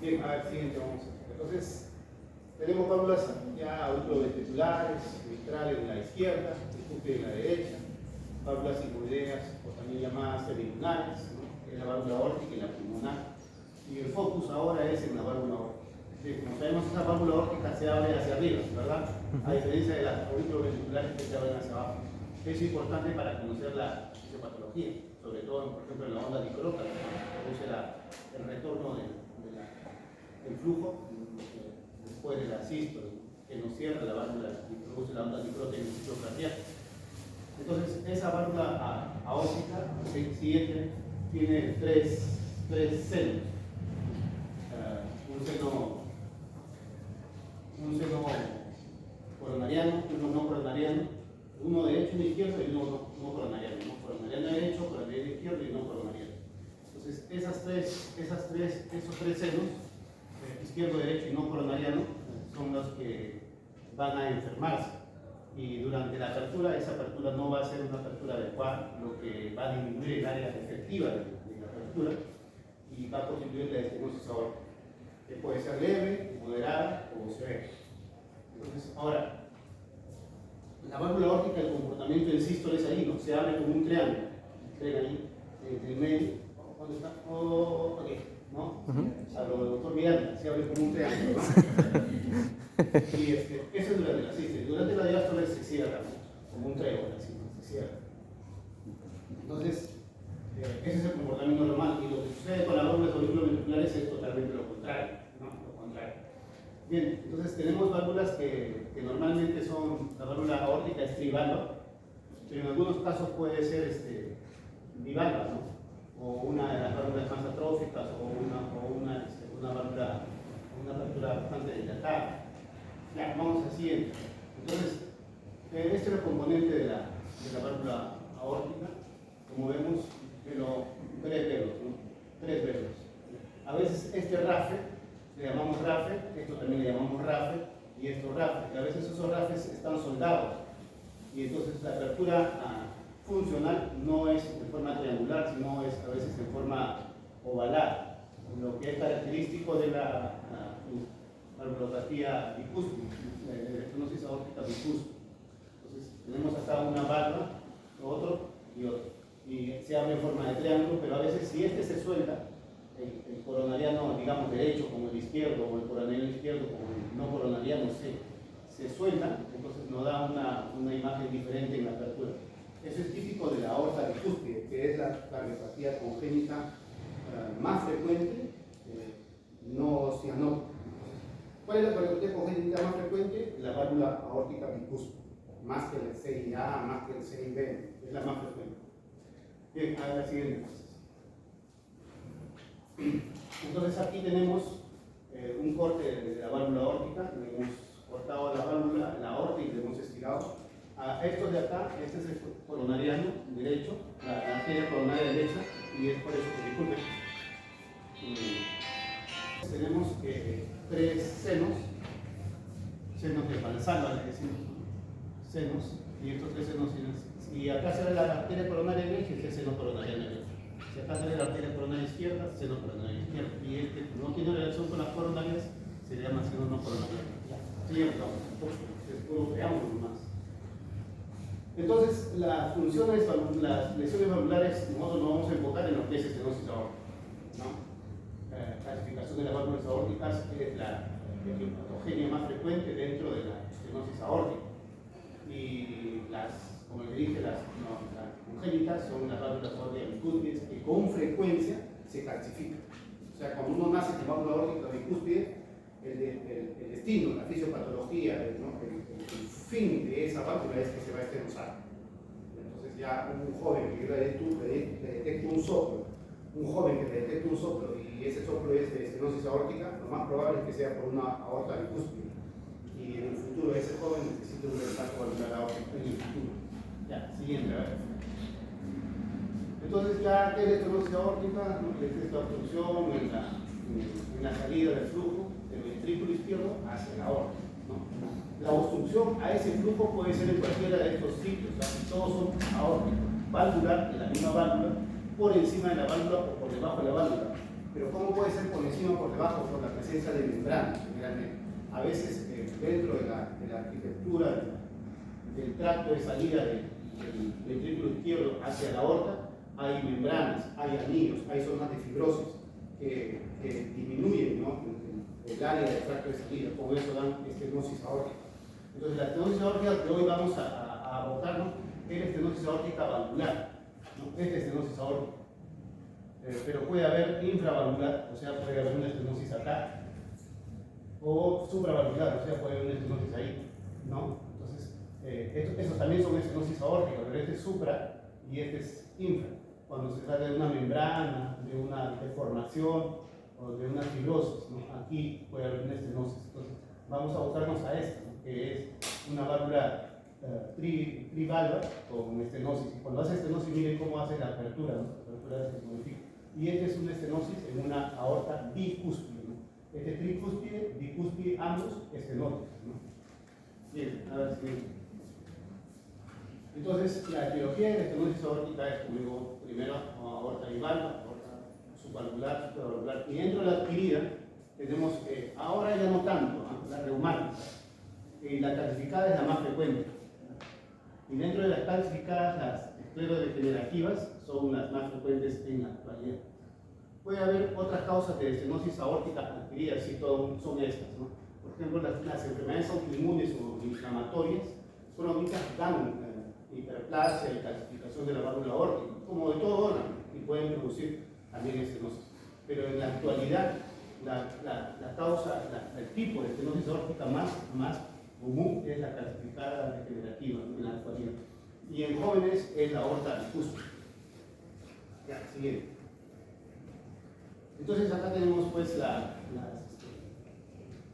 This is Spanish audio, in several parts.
Bien, a ver, siguiente vamos a ver. Entonces, tenemos válvulas ya auriculoventriculares, mitrales de la izquierda, bicúspide de la derecha, válvulas sigmoideas o también llamadas semilunares, ¿no? Que es la válvula aórtica y la pulmonar. Y el focus ahora es en la válvula aórtica. Sí, como sabemos, esa válvula aórtica se abre hacia arriba, ¿verdad? A diferencia de las auriculoventriculares que se abren hacia abajo. Es importante para conocer la fisiopatología, sobre todo, por ejemplo, en la onda dicrótica, que produce el retorno del flujo después de la sístole, que nos cierra la válvula y produce la onda dicrótica en el ciclo cardíaco. Entonces, esa válvula aórtica siguiente tiene tres senos. Un seno coronariano, uno no coronariano, uno derecho, uno izquierdo y uno no coronariano. ¿No? Coronariano derecho, coronariano izquierdo y no coronariano. Entonces, esos tres senos, izquierdo, derecho y no coronariano, son los que van a enfermarse. Y durante la apertura, esa apertura no va a ser una apertura adecuada, lo que va a disminuir el área efectiva de la apertura y va a constituir la estenosis aórtica, que puede ser leve, moderada o severa. Entonces, ahora, la válvula aórtica, el comportamiento del sístole es ahí, ¿no? Se abre como un triángulo. Ven ahí, en el medio. ¿Dónde está? Oh, aquí, ¿no? A lo del doctor Miranda, se abre como un triángulo, ¿no? Y eso es durante la sístole. Durante la diástole se cierra, ¿no? Como un trébol, así, ¿no? Se cierra. Entonces, ese es el comportamiento normal. Y lo que sucede con las válvulas auriculoventriculares es totalmente lo contrario, ¿no? Lo contrario. Bien, entonces tenemos válvulas que normalmente son, la válvula aórtica es trivalva, pero en algunos casos puede ser bivalva, ¿no? O una de las válvulas más atróficas, o una válvula, una apertura bastante dilatada. Ya, vamos al siguiente. Entonces, este es el componente de la válvula aórtica. Como vemos, tres velos, ¿no? Tres velos. A veces este rafe le llamamos rafe, esto también le llamamos rafe, y esto rafe. Y a veces esos rafes están soldados. Y entonces la apertura funcional no es de forma triangular, sino es a veces en forma ovalada, lo que es característico de la valvulopatía bicúspide, la estenosis aórtica bicúspide. Entonces tenemos acá una valva, otro y otro. Y se abre en forma de triángulo, pero a veces si este se suelta, el coronariano, digamos, derecho como el izquierdo, o el coronariano izquierdo como el no coronariano se suelta, entonces nos da una imagen diferente en la apertura. Eso es típico de la aorta bicúspide, que es la cardiopatía congénita más frecuente, no cianótica. ¿Cuál es la cardiopatía congénita más frecuente? La válvula aórtica bicúspide, más que el CIA, más que el CIB, es la más frecuente. Bien, a la siguiente. Entonces aquí tenemos un corte de la válvula aórtica, le hemos cortado la válvula, la aorta y le hemos estirado. A estos de acá, este es el coronariano derecho, la arteria coronaria derecha, y es por eso que disculpen. Tenemos tres senos de Valsalva, le decimos, senos, y estos tres senos, y acá se ve la arteria coronaria derecha y el seno coronariano derecho. Si acá se ve la arteria coronaria izquierda, seno coronario izquierdo, y el que no tiene relación con las coronarias se le llama seno no coronariano. Siguiente, vamos, veamos más. Entonces, las funciones, las lesiones valvulares, nosotros nos vamos a enfocar en lo que es estenosis aórtica, ¿no? Clasificación de las válvulas aórticas es la patogenia más frecuente dentro de la estenosis aórtica. Y como les dije, las congénitas son las válvulas aórticas bicúspides que con frecuencia se calcifican. O sea, cuando uno nace con válvula aórtica bicúspide, el destino, la fisiopatología, ¿no? el fin de esa válvula es que se va a estenosar. Entonces ya un joven que le detecta un soplo, y ese soplo es de estenosis aórtica, lo más probable es que sea por una aorta bicúspide. Y en el futuro ese joven necesita un reemplazo valvular aórtico en el futuro. Ya, siguiente, a ver. Entonces ya, ¿qué es la estenosis aórtica? ¿No? Es esta obstrucción en la salida del flujo del ventrículo izquierdo hacia la aorta, ¿no? La obstrucción a ese flujo puede ser en cualquiera de estos sitios, ¿sí? Todos son aórticos, valvular, de la misma válvula, por encima de la válvula o por debajo de la válvula. Pero ¿cómo puede ser por encima o por debajo? Por la presencia de membranas, generalmente. A veces dentro de la arquitectura del tracto de salida del ventrículo izquierdo hacia la aorta, hay membranas, hay anillos, hay zonas de fibrosis que disminuyen, ¿no?, el área del tracto de salida. Con eso dan estenosis aórtica. Entonces, la estenosis aórtica que hoy vamos a abocarnos es la estenosis aórtica valvular, ¿no? Esta estenosis aórtica. Pero puede haber infravalvular, o sea, puede haber una estenosis acá, o supravalvular, o sea, puede haber una estenosis ahí, ¿no? Entonces, esos también son estenosis aórticas, pero este es supra y este es infra. Cuando se trata de una membrana, de una deformación o de una fibrosis, ¿no? Aquí puede haber una estenosis. Entonces, vamos a abocarnos a esta, ¿no?, que es una válvula trivalva con estenosis. Y cuando hace estenosis, miren cómo hace la apertura, ¿no? La apertura se modifica. Y esta es una estenosis en una aorta bicúspide, ¿no? Este tricúspide, bicúspide, ambos estenóticos, ¿no? Bien, a ver si... Entonces, la etiología de la estenosis aórtica es, como digo, primero aorta bivalva, aorta subvalvular, supravalvular, y dentro de la adquirida tenemos, ahora ya no tanto, ¿no?, la reumática, y la calcificada es la más frecuente. Y dentro de las calcificadas, las esclerodegenerativas son las más frecuentes en la actualidad. Puede haber otras causas de estenosis aórtica adquirida, sí, son estas, ¿no? Por ejemplo, las enfermedades autoinmunes o inflamatorias crónicas dan hiperplasia y calcificación de la válvula aórtica, como de todo órgano, y pueden producir también estenosis. Pero en la actualidad, la causa, el tipo de estenosis aórtica más común es la calcificada degenerativa en la actualidad. Y en jóvenes es la aorta bicúspide. Ya, siguiente. Entonces acá tenemos pues la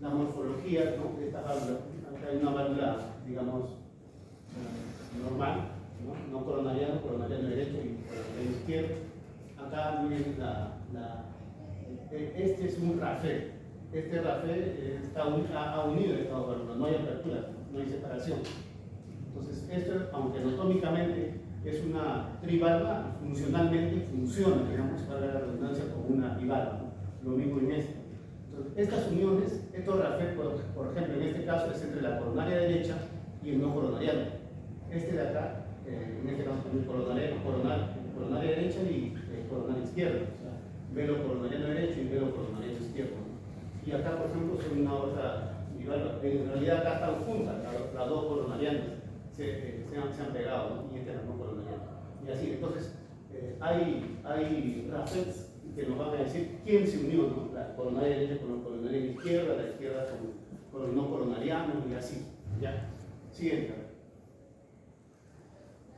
morfología, ¿no?, de esta válvula. Acá hay una válvula, digamos, normal, no coronariano derecho y coronariano izquierdo. Acá miren este es un rafé. Este rafé ha unido el estado válvula, no hay apertura, no hay separación. Entonces, esto, aunque anatómicamente es una trivalva, funcionalmente funciona, digamos, para la redundancia, como una bivalva, ¿no? Lo mismo en esta. Entonces, estas uniones, estos rafés, por ejemplo, en este caso es entre la coronaria derecha y el no coronariano. Este de acá, en este caso, el coronaria derecha y coronaria izquierda, o sea, velo coronariano derecho y velo coronariano izquierdo, ¿no? Y acá, por ejemplo, son una otra bivalva. En realidad, acá están juntas las dos coronarianas. Se han pegado, ¿no? Y este no coronariano. Y así, entonces, hay rafets que nos van a decir quién se unió, ¿no? La coronaria derecha con la coronaria izquierda, la izquierda con el no coronariano, y así. ¿Ya? Siguiente.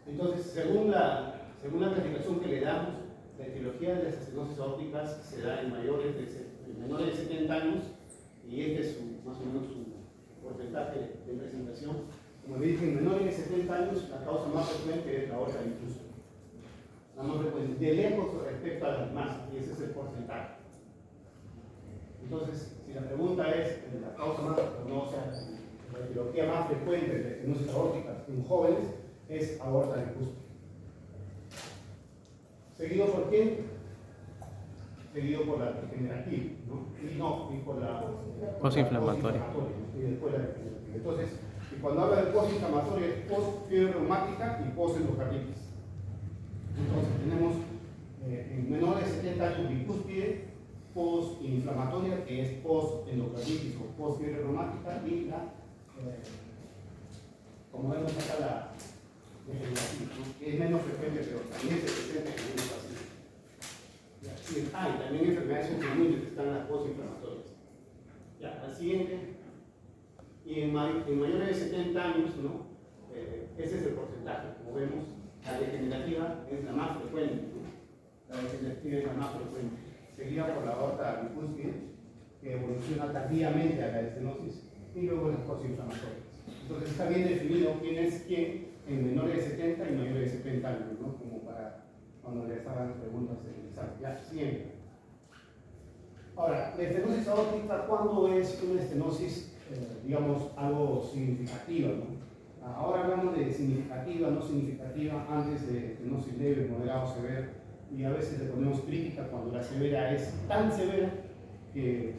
Entonces, según la clasificación que le damos, la etiología de las estenosis aórticas se da en menores de 70 años, y este es más o menos su porcentaje de presentación. Como le dije, en menores de 70 años, la causa más frecuente es la aorta bicúspide. La más frecuente, de lejos respecto a las demás, y ese es el porcentaje. Entonces, si la pregunta es la causa más, no, o sea, la etiología más frecuente de estenosis aórticas en jóvenes es aorta bicúspide. ¿Seguido por quién? Seguido por la degenerativa, ¿no? Y por la posinflamatoria. Y después la degenerativa. Entonces, y cuando habla de postinflamatoria, es post-fiebre reumática y post-endocarditis. Entonces, tenemos en menores de 70 años bicúspide, post-inflamatoria, que es post-endocarditis o post-fiebre reumática, y como vemos acá, la degenerativa, ¿no?, que es menos frecuente, pero también se presenta en algunos pacientes. Y también enfermedades autoinmunes que están las postinflamatorias. Ya, al siguiente. Y en mayores de 70 años, ¿no?, ese es el porcentaje. Como vemos, la degenerativa es la más frecuente, ¿no? La degenerativa es la más frecuente, seguida por la aorta bicúspide, que evoluciona tardíamente a la estenosis, y luego las postinflamatorias. Entonces está bien definido quién es quién en menores de 70 y mayores de 70 años, ¿no?, como para cuando le estaban preguntas en el examen. Ya, siguiente. Ahora, la estenosis aórtica, ¿cuándo es una estenosis, digamos, algo significativa, ¿no? Ahora hablamos de significativa, no significativa, antes de estenosis leve, moderado, severo. y a veces le ponemos crítica cuando la severa es tan severa que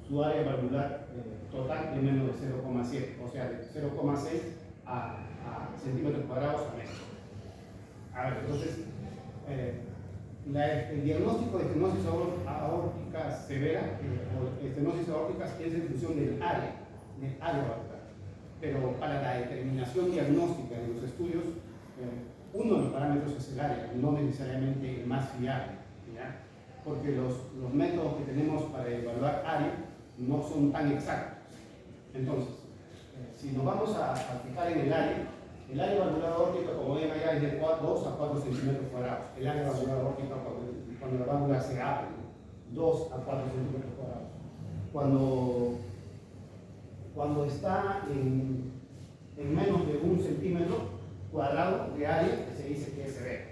su área valvular total es menos de 0,7, o sea, de 0,6 a centímetros cuadrados a metro. A ver, entonces, el diagnóstico de estenosis aórtica severa o estenosis aórtica es en función del área valvular. Pero para la determinación diagnóstica de los estudios, uno de los parámetros es el área, no necesariamente el más fiable, ¿ya? Porque los métodos que tenemos para evaluar área no son tan exactos. Entonces, si nos vamos a fijar en el área valvular aórtica, como ven allá, es de 2 a 4 centímetros cuadrados. El área valvular aórtica cuando la válvula se abre, 2 a 4 centímetros cuadrados. Cuando está en menos de 1 centímetro cuadrado de área, se dice que es severo.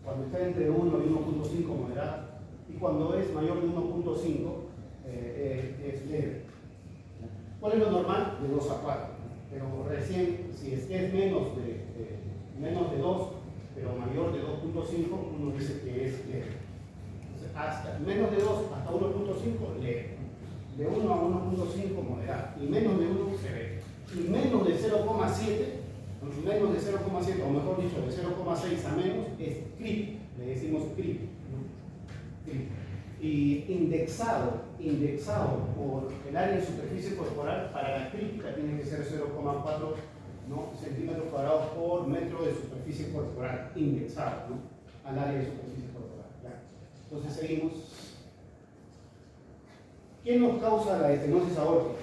Cuando está entre 1 y 1.5 moderado, y cuando es mayor de 1.5 es leve. ¿Cuál es lo normal? De 2 a 4. Pero recién, si es menos de 2, pero mayor de 2.5, uno dice que es leve. Entonces, hasta menos de 2 hasta 1.5, leve. De 1 a 1.5, moderado. Y menos de 1, severo. Y menos de 0,7, o mejor dicho, de 0,6 a menos, es crítico. Le decimos crítico. Y indexado por el área de superficie corporal, para la crítica tiene que ser 0,4 centímetros cuadrados por metro de superficie corporal, indexado al área de superficie corporal. ¿Ya? Entonces seguimos. ¿Qué nos causa la estenosis aórtica?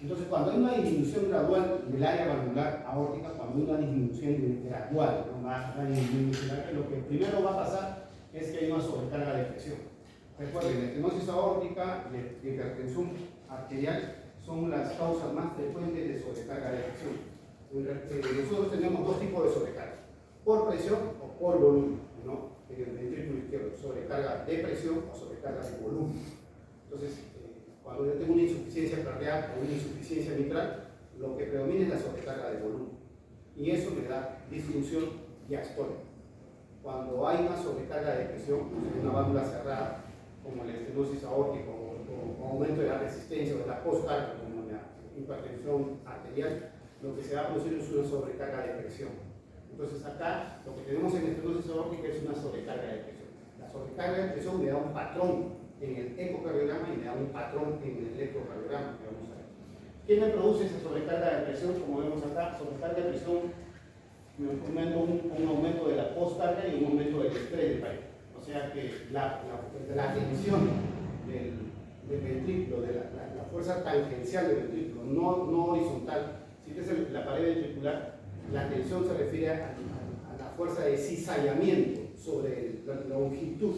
Entonces, cuando hay una disminución gradual del área valvular aórtica, cuando hay una disminución gradual, lo que primero va a pasar es que hay una sobrecarga de presión. Recuerden, la estenosis aórtica y la hipertensión arterial son las causas más frecuentes de sobrecarga de presión. Nosotros tenemos dos tipos de sobrecarga: por presión o por volumen, ¿no? En el ventrículo izquierdo, sobrecarga de presión o sobrecarga de volumen. Entonces, cuando yo tengo una insuficiencia cardíaca o una insuficiencia mitral, lo que predomina es la sobrecarga de volumen. Y eso me da disfunción diastólica. Cuando hay una sobrecarga de presión, en una válvula cerrada, como la estenosis aórtica o aumento de la resistencia o de la postcarga, como la hipertensión arterial, lo que se va a producir es una sobrecarga de presión. Entonces acá lo que tenemos en la estenosis aórtica es una sobrecarga de presión. La sobrecarga de presión me da un patrón en el ecocardiograma y me da un patrón en el electrocardiograma que vamos a ver. ¿Qué me produce esa sobrecarga de presión? Como vemos acá, sobrecarga de presión un aumento de la postcarga y un aumento del estrés de pared. O sea que la tensión del ventrículo, de la fuerza tangencial del ventrículo, no horizontal. Si es la pared ventricular, la tensión se refiere a la fuerza de cizallamiento sobre la longitud,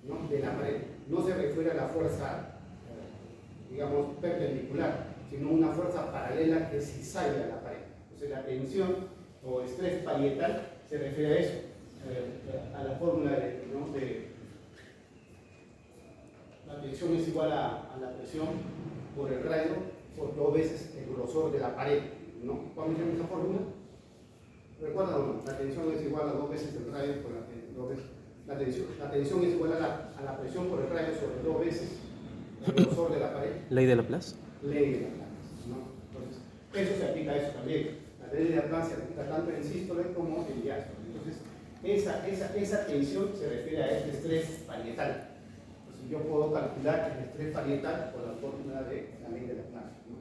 ¿no?, de la pared. No se refiere a la fuerza, digamos, perpendicular, sino una fuerza paralela que cizalla la pared. Entonces la tensión o estrés parietal se refiere a eso, a la fórmula la tensión es igual a la presión por el radio por 2 veces el grosor de la pared, ¿no? ¿Cuándo hicieron esa fórmula? ¿Recuerdan o no? La tensión es igual a 2 veces el radio por la tensión es igual a la presión por el radio sobre 2 veces el grosor de la pared. ¿Ley de Laplace? Ley de Laplace, ¿no? Entonces, eso se aplica a eso también. La ley de Laplace se aplica tanto en sístole como en diástole. Entonces, esa tensión se refiere a este estrés parietal. Entonces, yo puedo calcular el estrés parietal por la fórmula de la ley de Laplace, ¿no?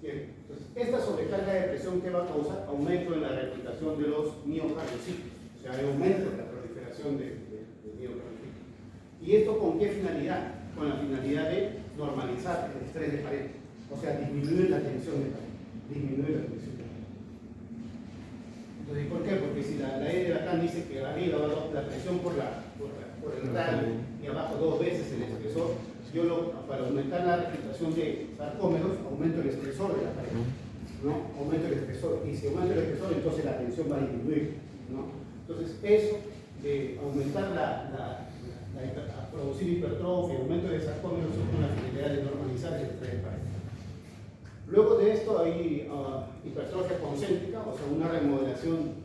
Bien, entonces, esta sobrecarga de presión, ¿qué va a causar? Aumento en la reclutación de los miocardiocitos. O sea, hay aumento en la proliferación de miocardiocitos. ¿Y esto con qué finalidad? Con la finalidad de normalizar el estrés de pared. O sea, disminuir la tensión de pared. Disminuir la tensión de pared. Entonces, ¿por qué? Porque si la ley de Lacan dice que arriba va la presión por el radio y abajo 2 veces el espesor, para aumentar la reclutación de sarcómeros, aumento el espesor de la pared, ¿no? Aumento el espesor. Y si aumenta el espesor, entonces la tensión va a disminuir, ¿no? Entonces, eso de aumentar a producir hipertrofia, aumento de sarcómeros, es con la finalidad de normalizar el estrés de pared. Luego de esto hay hipertrofia concéntrica, o sea, una remodelación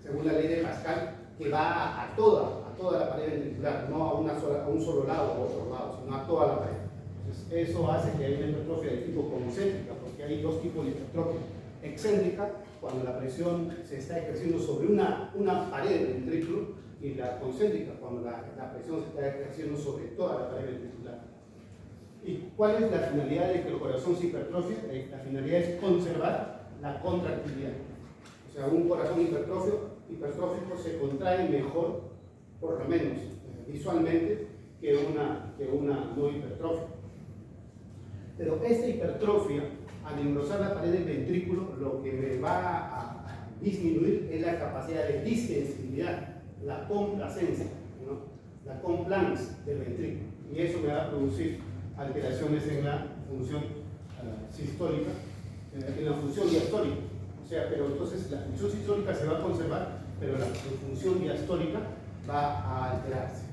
según la ley de Pascal, que va a toda la pared ventricular, no a un solo lado o a otro lado, sino a toda la pared. Entonces, eso hace que haya una hipertrofia de tipo concéntrica, porque hay dos tipos de hipertrofia. Excéntrica, cuando la presión se está ejerciendo sobre una pared del ventrículo, y la concéntrica, cuando la presión se está ejerciendo sobre toda la pared ventricular. ¿Y cuál es la finalidad de que el corazón se hipertrofie? La finalidad es conservar la contractilidad. O sea, un corazón hipertrófico se contrae mejor, por lo menos visualmente, que una no hipertrofia. Pero esta hipertrofia, al engrosar la pared del ventrículo, lo que me va a disminuir es la capacidad de distensibilidad, la complacencia, ¿no? La compliance del ventrículo. Y eso me va a producir alteraciones en la función sistólica, en la función diastólica. O sea, pero entonces la función sistólica se va a conservar, pero la función diastólica va a alterarse.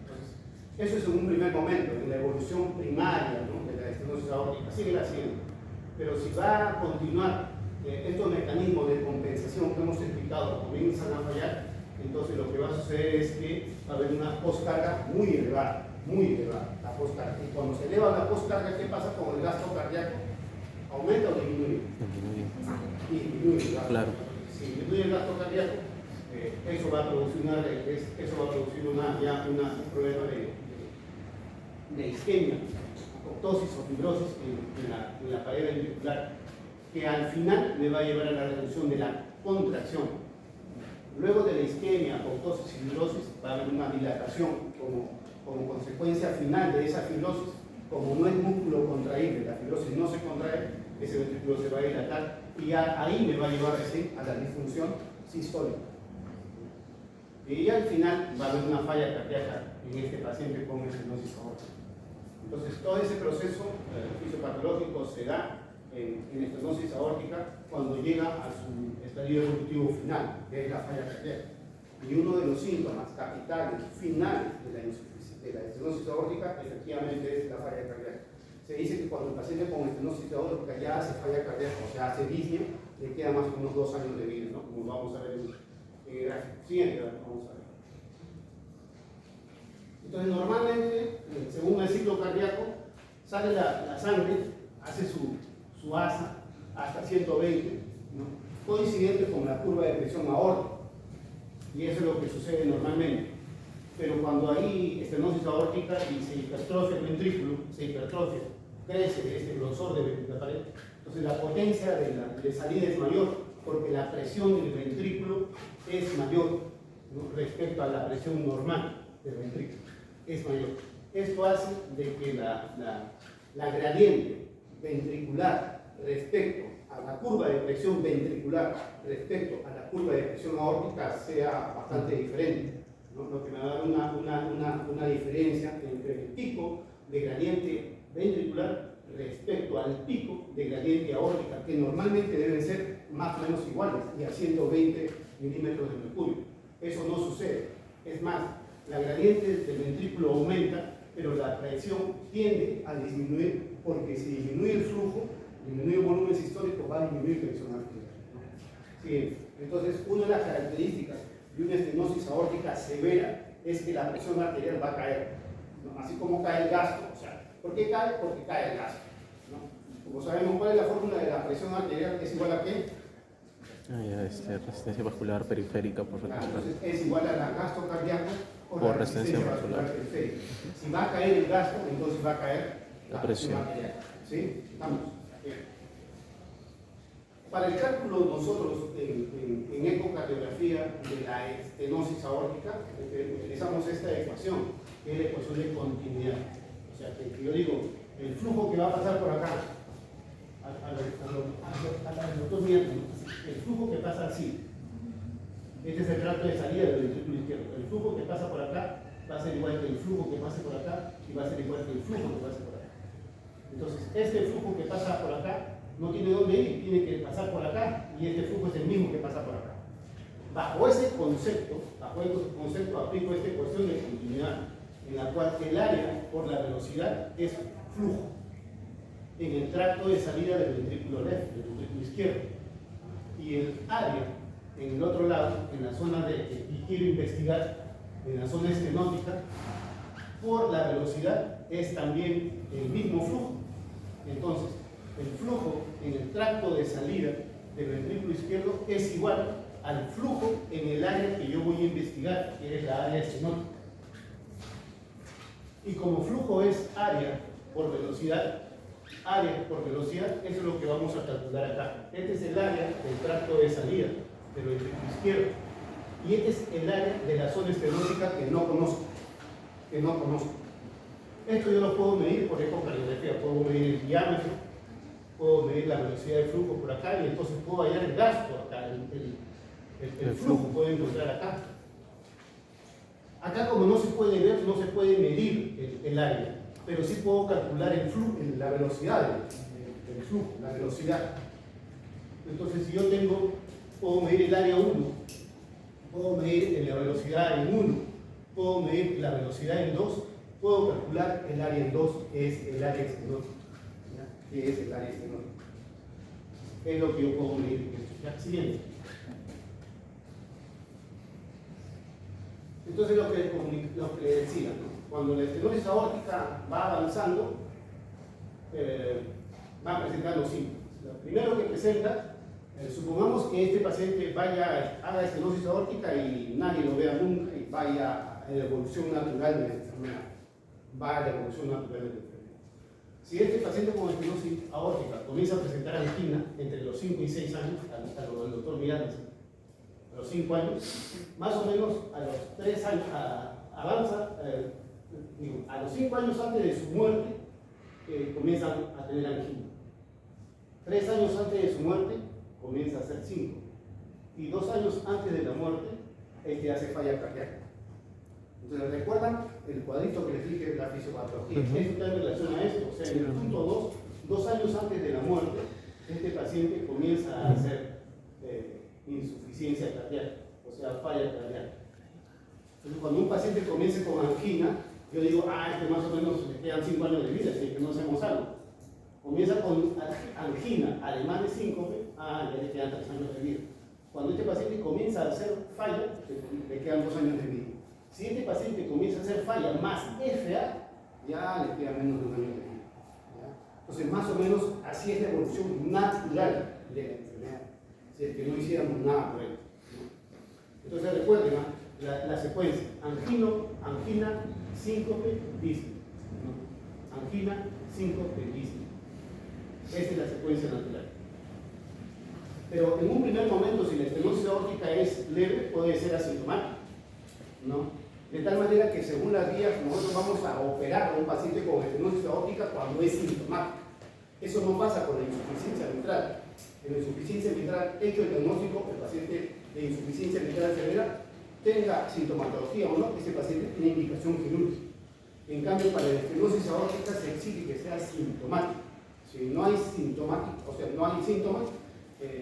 Entonces, eso es en un primer momento, en la evolución primaria, ¿no?, de la estenosis aórtica, sigue la siguiente. Pero si va a continuar estos mecanismos de compensación que hemos explicado comienzan a fallar, entonces lo que va a suceder es que va a haber una postcarga muy elevada, la postcarga. Y cuando se eleva la postcarga, ¿qué pasa con el gasto cardíaco? ¿Aumenta o disminuye? Disminuye. Claro. Si disminuye el gasto cardíaco, eso va a producir un problema de isquemia, apoptosis o fibrosis en la pared ventricular, que al final me va a llevar a la reducción de la contracción. Luego de la isquemia, apoptosis y fibrosis, va a haber una dilatación como consecuencia final de esa fibrosis. Como no es músculo contraíble, la fibrosis no se contrae, ese ventrículo se va a dilatar y ahí me va a llevar a la disfunción sistólica. Y al final va a haber una falla cardíaca en este paciente con estenosis aórtica. Entonces, todo ese proceso fisiopatológico se da en estenosis aórtica cuando llega a su estadio evolutivo final, que es la falla cardíaca. Y uno de los síntomas capitales finales de la estenosis aórtica efectivamente es la falla cardíaca. Se dice que cuando el paciente con estenosis aórtica ya hace falla cardíaca, o sea, hace disnea, le queda más o menos 2 años de vida, ¿no?, como vamos a ver en el gráfico. Siguiente, vamos a ver. Entonces, normalmente, según el ciclo cardíaco, sale la sangre, hace su asa hasta 120, ¿no?, coincidente con la curva de presión aórtica. Y eso es lo que sucede normalmente. Pero cuando hay estenosis aórtica y se hipertrofia el ventrículo, crece este grosor de la pared, entonces la potencia de salida es mayor, porque la presión del ventrículo es mayor, ¿no?, respecto a la presión normal del ventrículo. Es mayor. Esto hace de que la gradiente ventricular respecto a la curva de presión ventricular respecto a la curva de presión aórtica sea bastante diferente, ¿no?, lo que me va a dar una diferencia entre el pico de gradiente ventricular respecto al pico de gradiente aórtica, que normalmente deben ser más o menos iguales y a 120 milímetros de mercurio. Eso no sucede. Es más, la gradiente del ventrículo aumenta, pero la presión tiende a disminuir, porque si disminuye el flujo, disminuye el volumen sistólico, va a disminuir la presión arterial, ¿no? Sí. Entonces, una de las características de una estenosis aórtica severa es que la presión arterial va a caer, ¿no?, así como cae el gasto. O sea, ¿por qué cae? Porque cae el gasto, ¿no? Como sabemos, ¿cuál es la fórmula de la presión arterial? ¿Es igual a qué? Resistencia vascular periférica por entonces es igual a la gasto cardíaco por la resistencia vascular periférica. Si va a caer el gasto, entonces va a caer la presión arterial. ¿Sí? Estamos. Bien. Para el cálculo nosotros en ecocardiografía de la estenosis aórtica utilizamos esta ecuación, que es la ecuación de continuidad. O sea, que yo digo, el flujo que va a pasar por acá, el flujo que pasa así, este es el tracto de salida del ventrículo izquierdo. El flujo que pasa por acá va a ser igual que el flujo que pase por acá y va a ser igual que el flujo que pase por acá. Entonces, este flujo que pasa por acá no tiene dónde ir, tiene que pasar por acá, y este flujo es el mismo que pasa por acá. Bajo ese concepto aplico esta ecuación de continuidad, en la cual el área por la velocidad es flujo en el tracto de salida del ventrículo izquierdo, y el área en el otro lado, en la zona que quiero investigar, en la zona estenótica, por la velocidad es también el mismo flujo. Entonces, el flujo en el tracto de salida del ventrículo izquierdo es igual al flujo en el área que yo voy a investigar, que es la área estenótica. Y como flujo es área por velocidad, eso es lo que vamos a calcular acá. Este es el área del tracto de salida del ventrículo izquierdo. Y este es el área de la zona estenótica que no conozco. Esto yo lo puedo medir por ecocaligrafía, puedo medir el diámetro, puedo medir la velocidad de flujo por acá y entonces puedo hallar el gas por acá, el flujo puedo encontrar acá. Acá como no se puede ver, no se puede medir el área, pero sí puedo calcular el flujo, la velocidad del flujo, la velocidad. Entonces si yo puedo medir el área 1, puedo medir la velocidad en 1, puedo medir la velocidad en 2, puedo calcular el área en 2, que es el área estenótica. ¿Qué es el área estenótica? Es lo que yo puedo medir. Ya, siguiente. Entonces lo que decía, ¿no? Cuando la estenosis aórtica va avanzando, va presentando síntomas. Lo primero que presenta, supongamos que este paciente haga estenosis aórtica y nadie lo vea nunca y vaya a la evolución natural de la enfermedad. Va a la evolución natural de la enfermedad. Si este paciente con estenosis aórtica comienza a presentar angina entre los 5 y 6 años, a lo del doctor Miranda, a los 5 años, más o menos a los 3 años, avanza, a los 5 años antes de su muerte, comienzan a tener angina. 3 años antes de su muerte, comienza a ser 5. Y 2 años antes de la muerte, hace falla cardíaca. Entonces, ¿recuerdan el cuadrito que les dije de la fisiopatología? Esto está en relación a esto. O sea, en el punto 2 años antes de la muerte, este paciente comienza a hacer insuficiencia cardíaca, o sea, falla cardíaca. Entonces, cuando un paciente comienza con angina, yo digo, más o menos le quedan 5 años de vida, así que no hacemos algo. Comienza con angina, además de síncope, ya le quedan 3 años de vida. Cuando este paciente comienza a hacer falla, le quedan 2 años de vida. Si este paciente comienza a hacer falla más FA, ya le queda menos de 1 año de vida. ¿Ya? Entonces, más o menos así es la evolución natural de la enfermedad, si es que no hiciéramos nada por ello. Entonces, recuerden la secuencia: angina, síncope, disney. Angina, síncope, disney. Esa es la secuencia natural. Pero en un primer momento, si la estenosis aórtica es leve, puede ser asintomática, ¿no? De tal manera que según las guías nosotros vamos a operar a un paciente con estenosis aórtica cuando es sintomático. Eso no pasa con la insuficiencia mitral. En la insuficiencia mitral, hecho el diagnóstico, el paciente de insuficiencia mitral severa tenga sintomatología o no, ese paciente tiene indicación quirúrgica. En cambio, para la estenosis aórtica se exige que sea sintomático. Si no hay sintomático, o sea, no hay síntomas,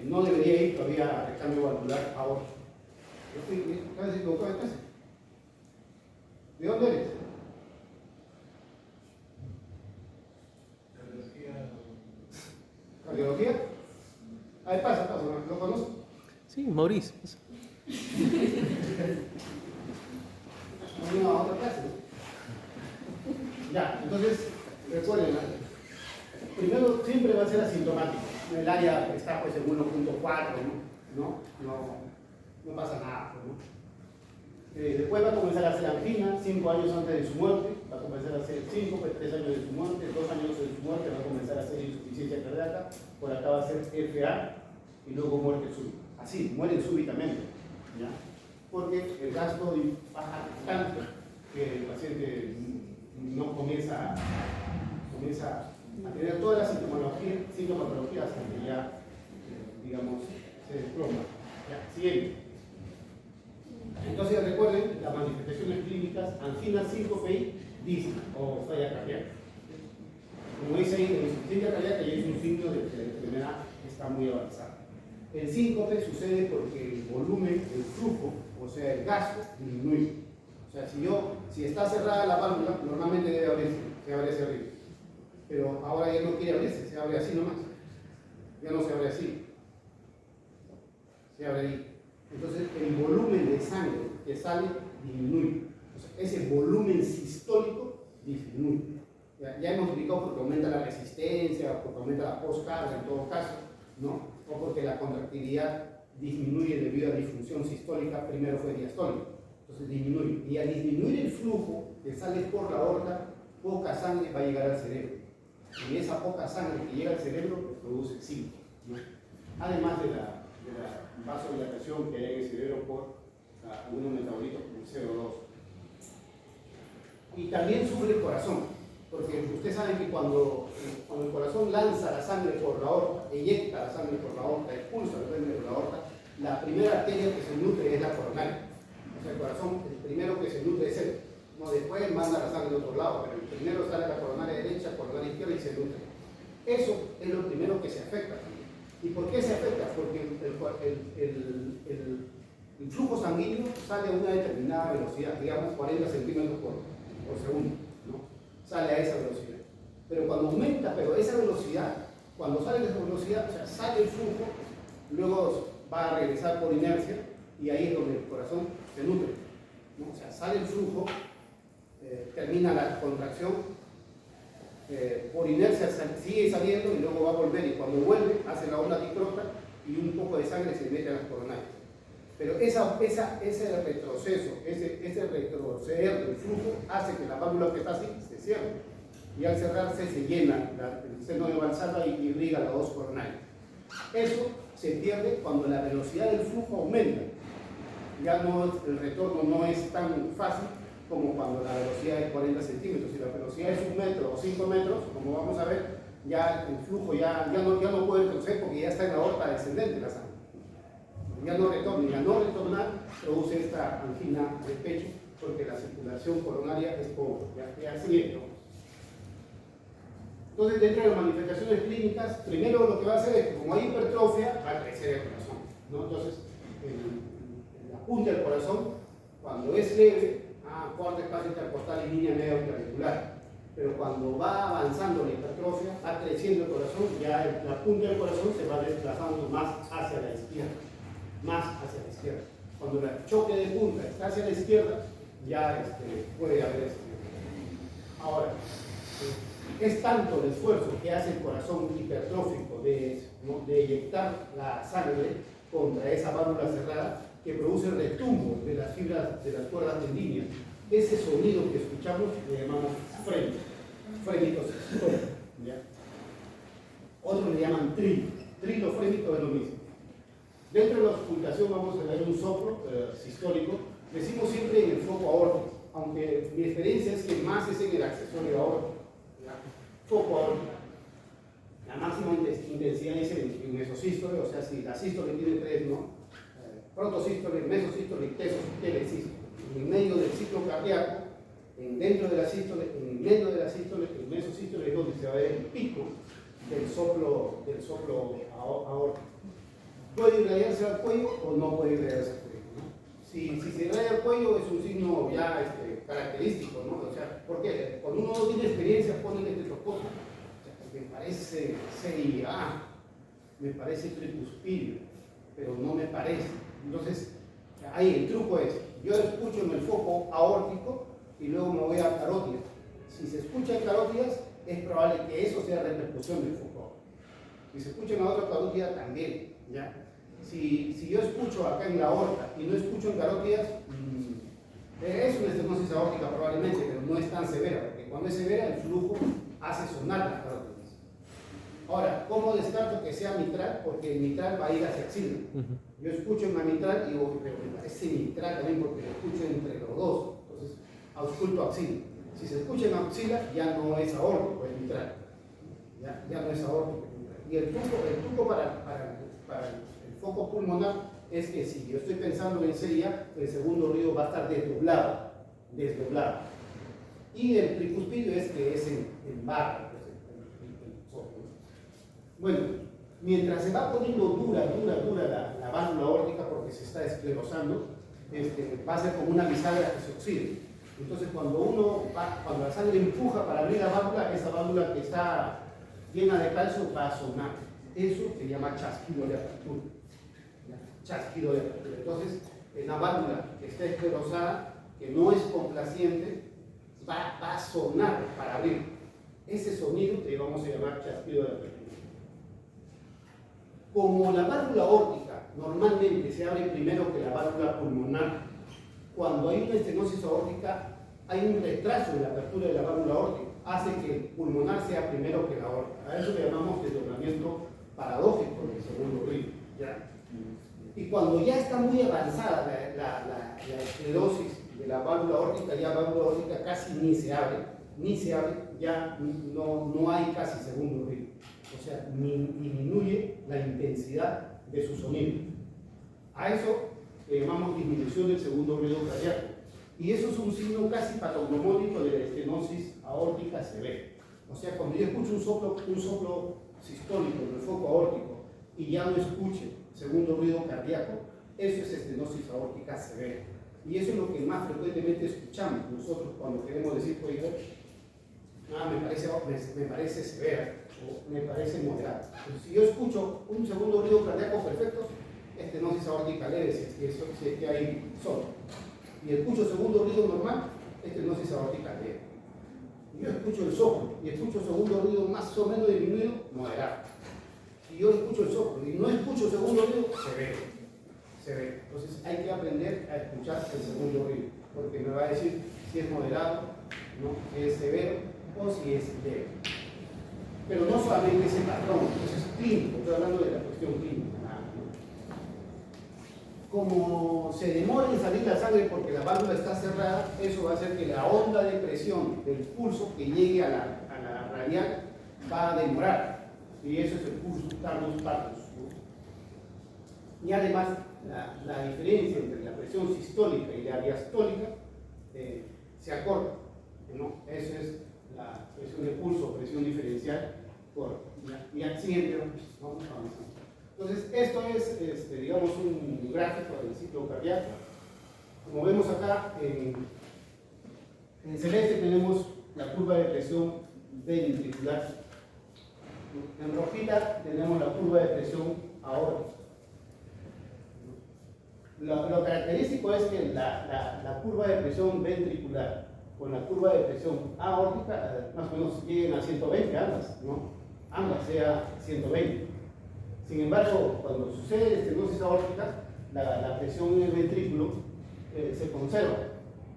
no debería ir todavía a recambio valvular aórtico. ¿De dónde eres? ¿Cardiología? Pasa, ¿lo conoces? Sí, Mauricio. No, a otra clase. Ya, entonces, recuerden, primero siempre va a ser asintomático. El área está pues en 1.4, no pasa nada, ¿no? Después va a comenzar a hacer angina, 5 años antes de su muerte, va a comenzar a hacer 5, 3 años de su muerte, 2 años de su muerte va a comenzar a hacer insuficiencia cardíaca, por acá va a ser FA y luego muerte súbita. Así, mueren súbitamente, ¿ya? Porque el gasto baja tanto que el paciente no comienza a tener todas las sintomatologías hasta que ya, digamos, se desploma. ¿Ya? Siguiente. Entonces recuerden las manifestaciones clínicas: angina, síncope, disney o falla cardíaca. Como dice ahí, la insuficiencia cardíaca ya es un signo de que la enfermedad está muy avanzada. El síncope sucede porque el volumen, el flujo, o sea, el gasto, disminuye. O sea, si está cerrada la válvula, normalmente debe abrirse, se abre hacia arriba. Pero ahora ya no quiere abrirse, se abre así nomás. Ya no se abre así. Se abre ahí. Entonces el volumen de sangre que sale disminuye. O sea, ese volumen sistólico disminuye. Ya hemos explicado porque aumenta la resistencia, porque aumenta la postcarga en todo caso, ¿no? O porque la contractilidad disminuye debido a disfunción sistólica, primero fue diastólica. Entonces disminuye. Y al disminuir el flujo que sale por la aorta, poca sangre va a llegar al cerebro. Y esa poca sangre que llega al cerebro pues, produce exilio, ¿no? Además de la vasodilatación que hay en el cerebro por algunos metabolitos como CO2. Y también sufre el corazón, porque ustedes saben que cuando el corazón lanza la sangre por la aorta, eyecta la sangre por la aorta, expulsa la sangre por la aorta, la primera arteria que se nutre es la coronaria. O sea, el corazón, el primero que se nutre es él. No, después manda la sangre de otro lado, pero el primero sale la coronaria derecha, coronaria izquierda y se nutre. Eso es lo primero que se afecta. ¿Y por qué se afecta? Porque el flujo sanguíneo sale a una determinada velocidad, digamos 40 centímetros por segundo, ¿no? Sale a esa velocidad. Pero cuando aumenta, pero esa velocidad, cuando sale de esa velocidad, o sea, sale el flujo, luego va a regresar por inercia y ahí es donde el corazón se nutre, ¿no? O sea, sale el flujo, termina la contracción, por inercia sigue saliendo y luego va a volver, y cuando vuelve hace la onda dicrota y un poco de sangre se mete a las coronarias. Pero ese retroceso, ese retroceder del flujo hace que la válvula que está así se cierre, y al cerrarse se llena el seno de Valsalva y irriga las dos coronarias. Eso se pierde cuando la velocidad del flujo aumenta. Ya no, el retorno no es tan fácil como cuando la velocidad es 40 centímetros. Si la velocidad es 1 metro o 5 metros, como vamos a ver, ya el flujo ya no puede retroceder porque ya está en la aorta descendente la sangre. Ya no retorna, y al no retornar produce esta angina de pecho porque la circulación coronaria es pobre. Ya sigue, ¿no? Entonces, dentro de las manifestaciones clínicas, primero lo que va a hacer es que como hay hipertrofia, va a crecer el corazón, ¿no? Entonces, la punta del corazón, cuando es leve, corte espacio intercostal y línea media auricular. Pero cuando va avanzando la hipertrofia, va creciendo el corazón, ya la punta del corazón se va desplazando más hacia la izquierda. Cuando el choque de punta está hacia la izquierda, ya puede haber Ahora, es tanto el esfuerzo que hace el corazón hipertrófico de eyectar la sangre contra esa válvula cerrada que produce el retumbo de las fibras de las cuerdas tendinias. Ese sonido que escuchamos le llamamos frénico. Frénico sistólico. Otros le llaman trilo. Trilo frénico es lo mismo. Dentro de la auscultación vamos a ver un soplo sistólico. Decimos siempre en el foco aórtico, aunque mi experiencia es que más es en el accesorio aórtico. Foco aórtico. La máxima intensidad es en mesosístole, o sea, si la sístole tiene 3, ¿no? Protosístole, mesosístole y telesístole. En medio del ciclo cardíaco, dentro de la sístole, en medio de la sístole, el mesosístole es donde se va a ver el pico del soplo aórtico. Puede irradiarse al cuello o no puede irradiarse al cuello, ¿no? Si se irradia al cuello es un signo ya característico, ¿no? O sea, ¿por qué? Cuando uno no tiene experiencia pone el estetoscopio. O sea, me parece CIA, me parece tricuspidio, pero no me parece. Entonces, ahí el truco es, yo escucho en el foco aórtico y luego me voy a carótidas. Si se escucha en carótidas, es probable que eso sea repercusión del foco aórtico. Si se escucha en la otra carótida, también, ¿ya? Si yo escucho acá en la aorta y no escucho en carótidas, es una estenosis aórtica probablemente, pero no es tan severa, porque cuando es severa el flujo hace sonar las carótidas. Ahora, ¿cómo descarto que sea mitral? Porque el mitral va a ir hacia axila. Yo escucho en la mitral y digo, pero me parece mitral también porque lo escucho entre los dos. Entonces, ausculto axila. Si se escucha en axila, ya no es aórtico, es mitral. Ya no es aórtico, es mitral. Y el truco para el foco pulmonar es que si yo estoy pensando en CIA, el segundo ruido va a estar desdoblado. Y el tricuspidio es que es en barra, pues, el foco. Bueno, mientras se va poniendo dura la válvula aórtica porque se está esclerosando, va a ser como una bisagra que se oxide. Entonces cuando la sangre empuja para abrir la válvula, esa válvula que está llena de calcio va a sonar. Eso se llama chasquido de apertura. chasquido de apertura. Entonces, en la válvula que está esclerosada, que no es complaciente, va a sonar para abrir. Ese sonido le vamos a llamar chasquido de apertura. Como la válvula aórtica normalmente se abre primero que la válvula pulmonar, cuando hay una estenosis aórtica hay un retraso en la apertura de la válvula aórtica, hace que el pulmonar sea primero que la aórtica. A eso le llamamos desdoblamiento paradójico del segundo ruido. ¿Ya? Y cuando ya está muy avanzada la esclerosis de la válvula aórtica, ya la válvula aórtica casi ni se abre, ya no hay casi segundo ruido. O sea, disminuye la intensidad de su sonido. A eso le llamamos disminución del segundo ruido cardíaco. Y eso es un signo casi patognomónico de la estenosis aórtica severa. O sea, cuando yo escucho un soplo sistólico en el foco aórtico y ya no escuche segundo ruido cardíaco, eso es estenosis aórtica severa. Y eso es lo que más frecuentemente escuchamos nosotros cuando queremos decir, oiga, me parece severa o me parece moderada. Entonces, si yo escucho un segundo ruido cardíaco perfecto, estenosis aórtica leve, si es que hay solo. Y escucho segundo ruido normal, estenosis aórtica leve. Yo escucho el soplo y escucho segundo ruido más o menos disminuido, moderado. Si yo escucho el soplo y no escucho segundo ruido, severo. Entonces hay que aprender a escuchar el segundo ruido, porque me va a decir si es moderado, ¿no? Si es severo o si es leve. Pero no solamente ese patrón, eso es clínico, estoy hablando de la cuestión clínica. Como se demora en salir la sangre porque la válvula está cerrada, eso va a hacer que la onda de presión del pulso que llegue a la radial va a demorar. Y eso es el pulso tardus partus. Y además, la diferencia entre la presión sistólica y la diastólica se acorta, ¿no? Eso es la presión de pulso, presión diferencial por y accidente. Vamos avanzando. Entonces, esto es, digamos, un gráfico del ciclo cardíaco. Como vemos acá, en celeste tenemos la curva de presión ventricular. En rojita tenemos la curva de presión aórtica. Lo característico es que la curva de presión ventricular con la curva de presión aórtica más o menos lleguen a 120 ambas, ¿no? Ambas sea 120. Sin embargo, cuando sucede estenosis aórtica, la presión en el ventrículo se conserva.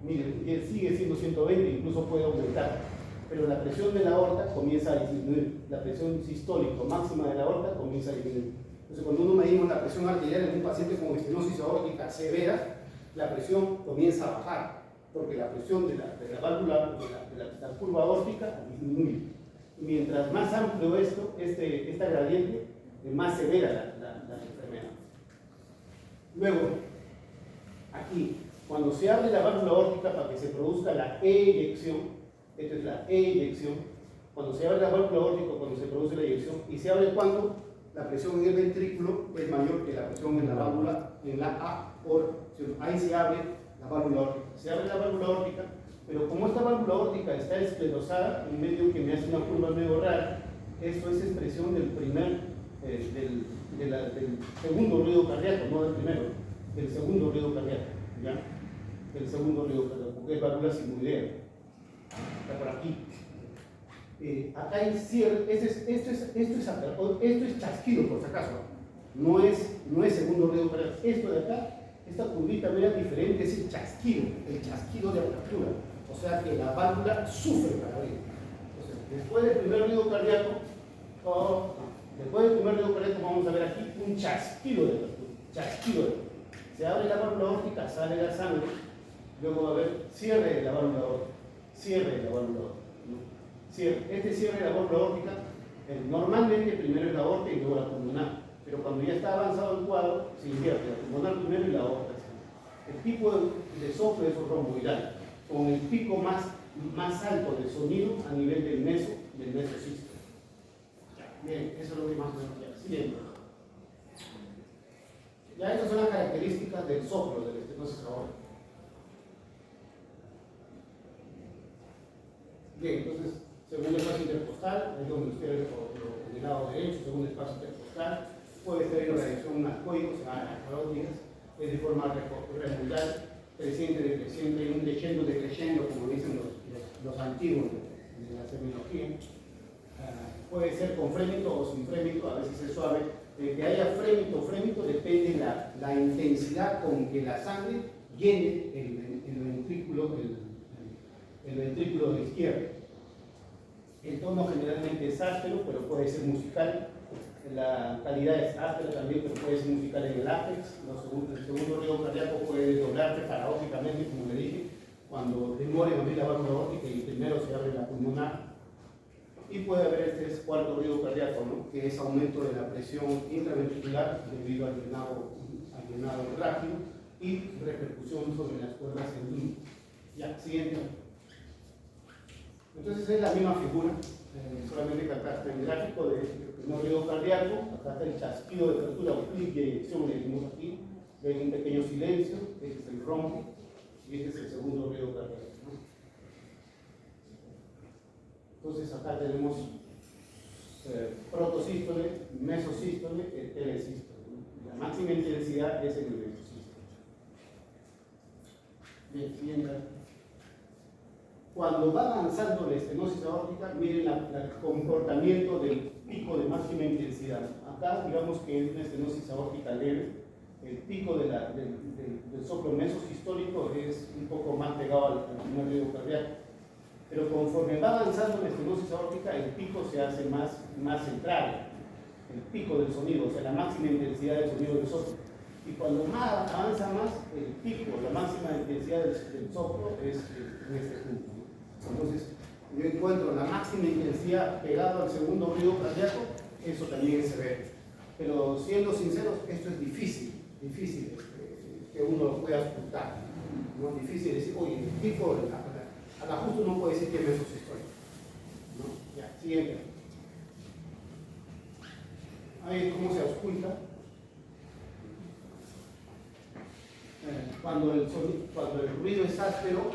Miren, sigue siendo 120, incluso puede aumentar. Pero la presión de la aorta comienza a disminuir. La presión sistólica máxima de la aorta comienza a disminuir. Entonces, cuando uno medimos la presión arterial en un paciente con estenosis aórtica severa, la presión comienza a bajar, porque la presión de la válvula, de la curva aórtica disminuye. Mientras más amplio esta gradiente, más severa la enfermedad. Luego, aquí, cuando se abre la válvula aórtica para que se produzca la eyección, esta es la eyección, cuando se abre la válvula aórtica, cuando se produce la eyección, y se abre cuando la presión en el ventrículo es mayor que la presión en la válvula, en la aorta. Ahí se abre la válvula aórtica. Se abre la válvula aórtica, pero como esta válvula aórtica está esclerosada, en medio que me hace una curva medio rara, eso es expresión del del segundo ruido cardíaco, no del primero, del segundo ruido cardíaco, ¿ya? El segundo ruido cardíaco, porque es válvula sigmoidea, está por aquí. Acá hay cierre, esto es chasquido por si acaso, no es segundo ruido cardíaco. Esto de acá, esta curvita media diferente es el chasquido de apertura, o sea que la válvula sufre para abrir. Entonces, después del primer ruido cardíaco, vamos a ver aquí un chasquido de apertura. Se abre la válvula aórtica, sale la sangre, luego va a haber cierre de la válvula aórtica, Este cierre de la válvula aórtica, normalmente primero es la aorta y luego la pulmonar, pero cuando ya está avanzado el cuadro, se invierte, la pulmonar primero y la aorta. El tipo de soplo es romboidal, con el pico más alto de sonido a nivel del mesocisto. Bien, eso es lo que más o menos ya. Siguiente. Ya estas son las características del soplo de la estenosis aórtica. Bien, entonces, según el espacio intercostal, ahí donde ustedes, en el lado derecho, según el espacio intercostal, puede ser irradiación alcohólica, o sea, carótidas, es de forma regular, creciente, decreciente, un decreciendo, como dicen los antiguos de la terminología. Puede ser con frémito o sin frémito, a veces es suave. De que haya frémito depende de la intensidad con que la sangre llene el ventrículo de izquierdo. El tono generalmente es áspero, pero puede ser musical. La calidad es áspera también, pero puede ser musical en el ápex. El segundo ritmo cardíaco puede doblarse paradójicamente, como le dije, cuando demore en abrir la válvula aórtica y primero se abre la pulmonar. Y puede haber este cuarto ritmo cardíaco, ¿no? Que es aumento de la presión intraventricular debido al llenado rápido y repercusión sobre las cuerdas sanguíneas. Ya, siguiente. Entonces es la misma figura, solamente que acá está el gráfico del primer ritmo cardíaco, acá está el chasquido de apertura o clic de eyección, le decimos aquí, ven un pequeño silencio, este es el ronco y este es el segundo ritmo cardíaco, ¿no? Entonces acá tenemos protosístole, mesosístole, telesístole, ¿no? La máxima intensidad es en el mesosístole. Bien, siguiente. Cuando va avanzando la estenosis aórtica, miren el comportamiento del pico de máxima intensidad. Acá, digamos que es una estenosis aórtica leve. El pico del soplo mesosistólico es un poco más pegado al primer ritmo cardíaco. Pero conforme va avanzando la estenosis aórtica, el pico se hace más central. El pico del sonido, o sea, la máxima intensidad del sonido del soplo. Y cuando más avanza más, el pico, la máxima intensidad del soplo es en este punto. Entonces, yo encuentro la máxima intensidad pegado al segundo ritmo cardíaco, eso también es severo. Pero siendo sinceros, esto es difícil que uno lo pueda ocultar. ¿No? Difícil decir, oye, el pico, a la justo no puede decir que mesosistólico. ¿No? Ya, siguiente. Ahí cómo se ausculta. Cuando el ruido es áspero,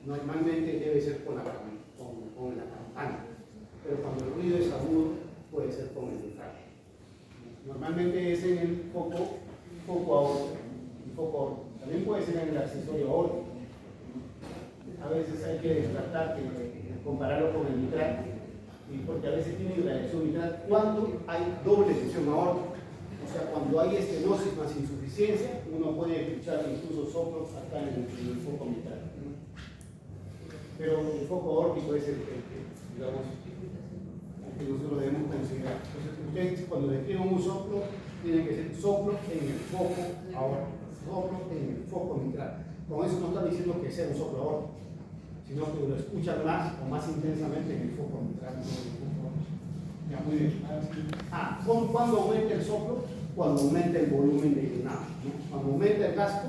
normalmente debe ser con la campana, pero cuando el ruido es agudo, puede ser con el micrófono. Normalmente es en el foco aórtico. También puede ser en el accesorio aórtico. A veces hay que descartar, compararlo con el mitral, porque a veces tiene irradiación mitral cuando hay doble lesión aórtica. O sea, cuando hay estenosis más insuficiencia, uno puede escuchar incluso soplos acá en el foco mitral. Pero el foco aórtico es el que nosotros debemos considerar. Entonces, ustedes cuando describen un soplo, tienen que ser soplo en el foco aórtico, soplo en el foco mitral. Con eso no están diciendo que sea un soplo aórtico, sino que lo escuchan más o más intensamente en el foco mitral. Ya, muy bien. ¿Cuándo aumenta el soplo? Cuando aumenta el volumen de llenado, ¿no? Cuando aumenta el gasto,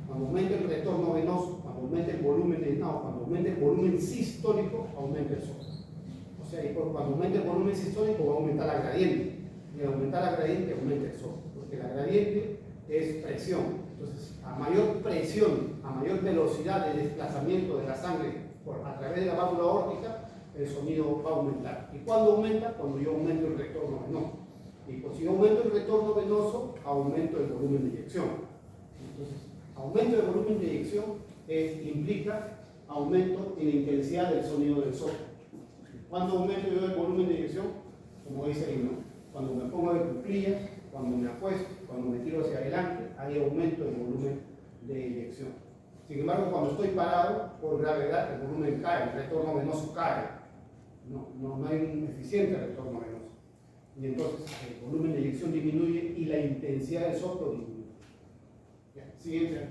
cuando aumenta el retorno venoso, cuando aumenta el volumen de llenado, cuando aumenta el volumen sistólico, aumenta el soplo. O sea, cuando aumenta el volumen sistólico va a aumentar la gradiente. Y al aumentar la gradiente aumenta el soplo, porque la gradiente es presión. Entonces, a mayor presión, a mayor velocidad de desplazamiento de la sangre a través de la válvula aórtica, el sonido va a aumentar. ¿Y cuándo aumenta? Cuando yo aumento el retorno venoso. Y pues, si yo aumento el retorno venoso, aumento el volumen de eyección. Entonces, aumento del volumen de eyección implica aumento en la intensidad del sonido del soplo. ¿Cuándo aumento yo el volumen de eyección? Como dice ahí, ¿no? Cuando me pongo de cuclillas, cuando me acuesto, cuando me tiro hacia adelante, ahí aumento el volumen de eyección. Sin embargo, cuando estoy parado, por gravedad, el volumen cae, el retorno venoso cae. No hay un eficiente retorno venoso. Y entonces el volumen de eyección disminuye y la intensidad del soplo disminuye. Ya, siguiente.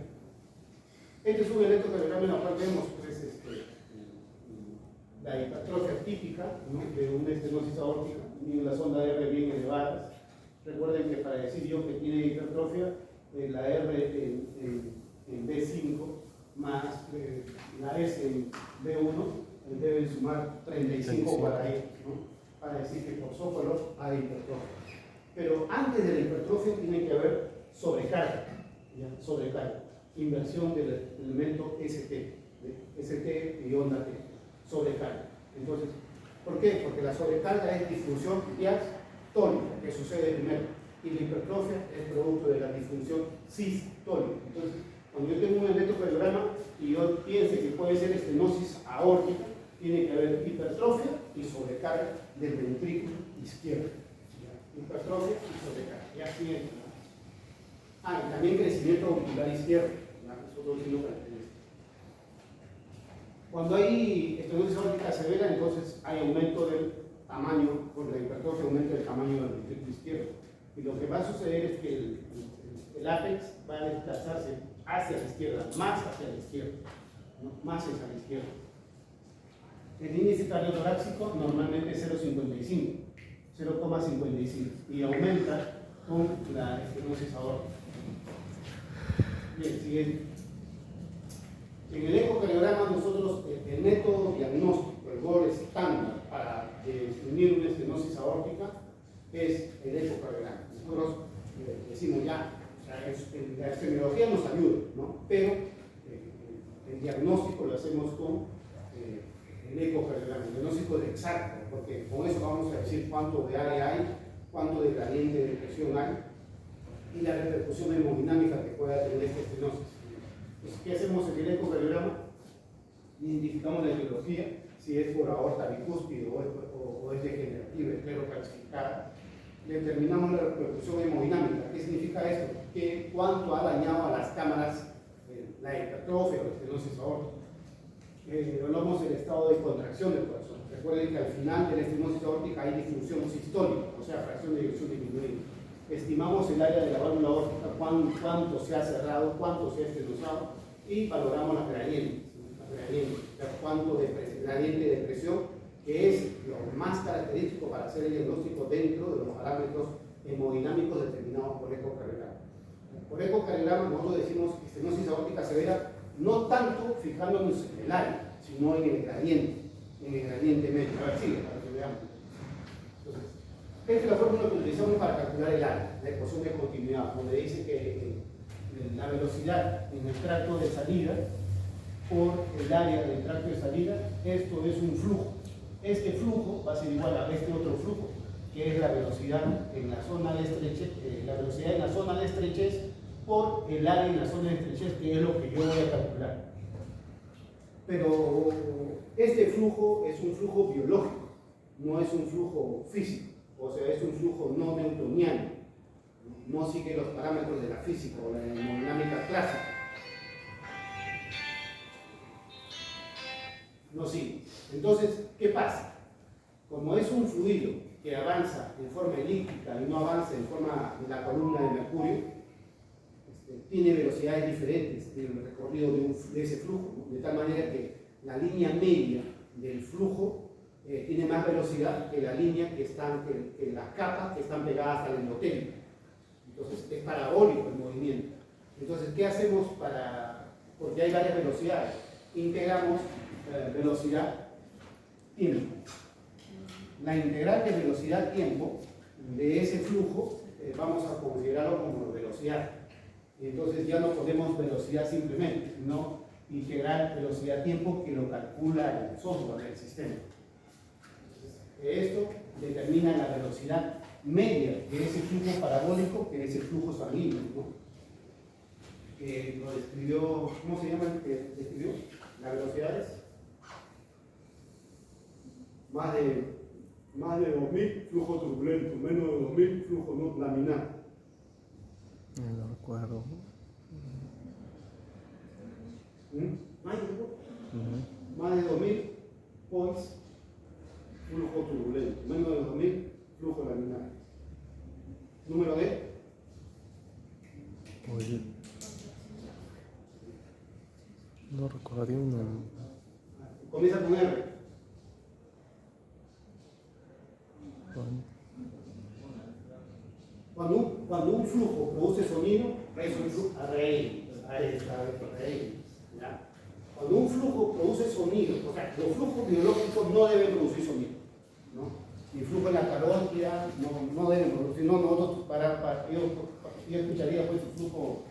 Este es un electrocardiograma en el cual vemos pues, la hipertrofia típica, ¿no? De una estenosis aórtica, y las ondas R bien elevadas. Recuerden que para decir yo que tiene hipertrofia, la R en B5 más la S en B1 deben sumar 35 guaraíes, ¿no? Para decir que por zócalos hay hipertrofia. Pero antes de la hipertrofia tiene que haber sobrecarga, ¿ya? Sobrecarga, inversión del elemento ST y onda T, sobrecarga. Entonces, ¿por qué? Porque la sobrecarga es difusión tónica, que sucede primero, y la hipertrofia es producto de la disfunción sistólica. Entonces, cuando yo tengo un electrocardiograma y yo piense que puede ser estenosis aórtica, tiene que haber hipertrofia y sobrecarga del ventrículo izquierdo. ¿Ya? Hipertrofia y sobrecarga. Ya siguiente. Y también crecimiento auricular izquierdo. ¿Ya? Eso lo digo para entender. Cuando hay estenosis aórtica severa, entonces hay aumento del tamaño, por la hipertrofia aumenta el tamaño del ventrículo izquierdo. Y lo que va a suceder es que el ápex va a desplazarse hacia la izquierda, más hacia la izquierda, ¿no? Más hacia la izquierda. El índice cardiotorácico normalmente es 0,55 y aumenta con la estenosis aórtica. Bien, siguiente. En el ecocardiograma nosotros el método diagnóstico, el gol estándar para definir una estenosis aórtica es el ecocardiograma. Nosotros decimos ya, o sea, la epidemiología nos ayuda, ¿no? Pero el diagnóstico lo hacemos con el ecocardiograma, el diagnóstico de exacto, porque con eso vamos a decir cuánto de área hay, cuánto de gradiente de presión hay y la repercusión hemodinámica que pueda tener esta estenosis. Entonces, ¿qué hacemos en el ecocardiograma? Identificamos la etiología, si es por aorta bicúspide o es degenerativa, esclerocalcificada. Determinamos la repercusión hemodinámica. ¿Qué significa esto? Que cuánto ha dañado a las cámaras la hipertrofia o la estenosis aórtica. Evaluamos el estado de contracción del corazón. Recuerden que al final de la estenosis aórtica hay disfunción sistólica, o sea, fracción de eyección disminuida. Estimamos el área de la válvula aórtica, cuánto se ha cerrado, cuánto se ha estenosado, y valoramos las gradientes, cuánto de gradiente de presión, que es lo más característico para hacer el diagnóstico dentro de los parámetros hemodinámicos determinados por ecocardiograma. Por ecocardiograma nosotros decimos estenosis aórtica severa, no tanto fijándonos en el área, sino en el gradiente medio. A ver, sigue, para que veamos. Entonces, esta es la fórmula que utilizamos para calcular el área, la ecuación de continuidad, donde dice que la velocidad en el tracto de salida por el área del tracto de salida, esto es un flujo. Este flujo va a ser igual a este otro flujo, que es la velocidad en la zona de estrechez, por el área en la zona de estrechez, que es lo que yo voy a calcular. Pero este flujo es un flujo biológico, no es un flujo físico, o sea, es un flujo no newtoniano, no sigue los parámetros de la física o la hemodinámica clásica. No sigue. Entonces, ¿qué pasa? Como es un fluido que avanza en forma elíptica y no avanza en forma de la columna de mercurio, tiene velocidades diferentes en el recorrido de ese flujo, ¿no? De tal manera que la línea media del flujo tiene más velocidad que la línea que las capas que están pegadas al endotélio. Entonces es parabólico el movimiento. Entonces, ¿qué hacemos porque hay varias velocidades? Integramos velocidad-tiempo. La integral de velocidad-tiempo de ese flujo vamos a considerarlo como velocidad. Y entonces ya no ponemos velocidad simplemente, sino integral velocidad-tiempo que lo calcula el software del sistema. Entonces, esto determina la velocidad media de ese flujo parabólico, que es el flujo sanguíneo, ¿no? Que lo describió, ¿cómo se llama el que describió? Las velocidades. Más de 2000 flujo turbulento, menos de 2000 flujo no laminar. No recuerdo. Más de 2000 points flujo turbulento, menos de 2000 flujo laminar. Número de no recordaría uno. comienza con R. Cuando un flujo produce sonido, es un flujo. Cuando un flujo produce sonido, o sea, los flujos biológicos no deben producir sonido, ¿no? Ni flujo en la carótida no deben producir, no, nosotros yo escucharía pues un flujo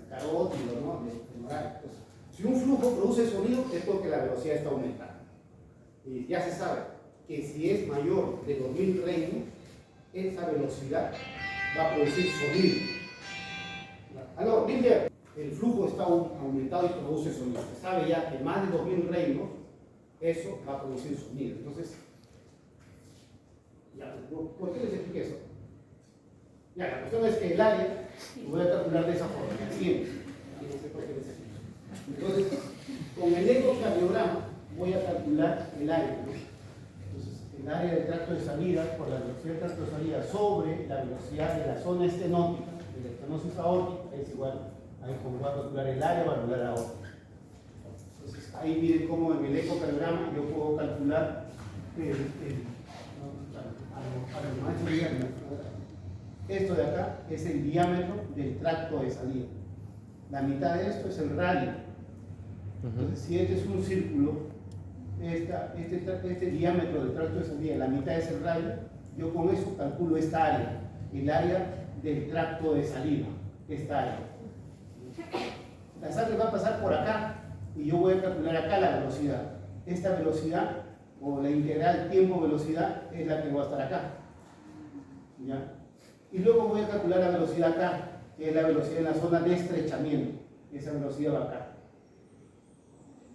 carótido, ¿no? Entonces, si un flujo produce sonido es porque la velocidad está aumentando. Y ya se sabe que si es mayor de 2000 reinos, esa velocidad va a producir sonido. Alors, Bilder, el flujo está aumentado y produce sonido. Se sabe ya que más de 2000 reinos, eso va a producir sonido. Entonces, ya, ¿por qué les expliqué eso? Ya, la cuestión es que el área lo voy a calcular de esa forma, la siguiente. No sé por qué les explico. Entonces, con el ecocardiograma voy a calcular el área, ¿no? Entonces, el área del tracto de salida por la velocidad del tracto de salida sobre la velocidad de la zona estenótica, de la estenosis aórtica, es igual a cómo voy a calcular el área valvular aórtica. Entonces, ahí miren cómo en el ecocardiograma yo puedo calcular esto de acá es el diámetro del tracto de salida. La mitad de esto es el radio. Entonces, si este es un círculo, este diámetro del tracto de salida, la mitad es el radio, yo con eso calculo esta área, el área del tracto de salida, esta área. La sangre va a pasar por acá y yo voy a calcular acá la velocidad. Esta velocidad, o la integral tiempo-velocidad, es la que va a estar acá. ¿Ya? Y luego voy a calcular la velocidad acá, que es la velocidad en la zona de estrechamiento. Esa velocidad va acá.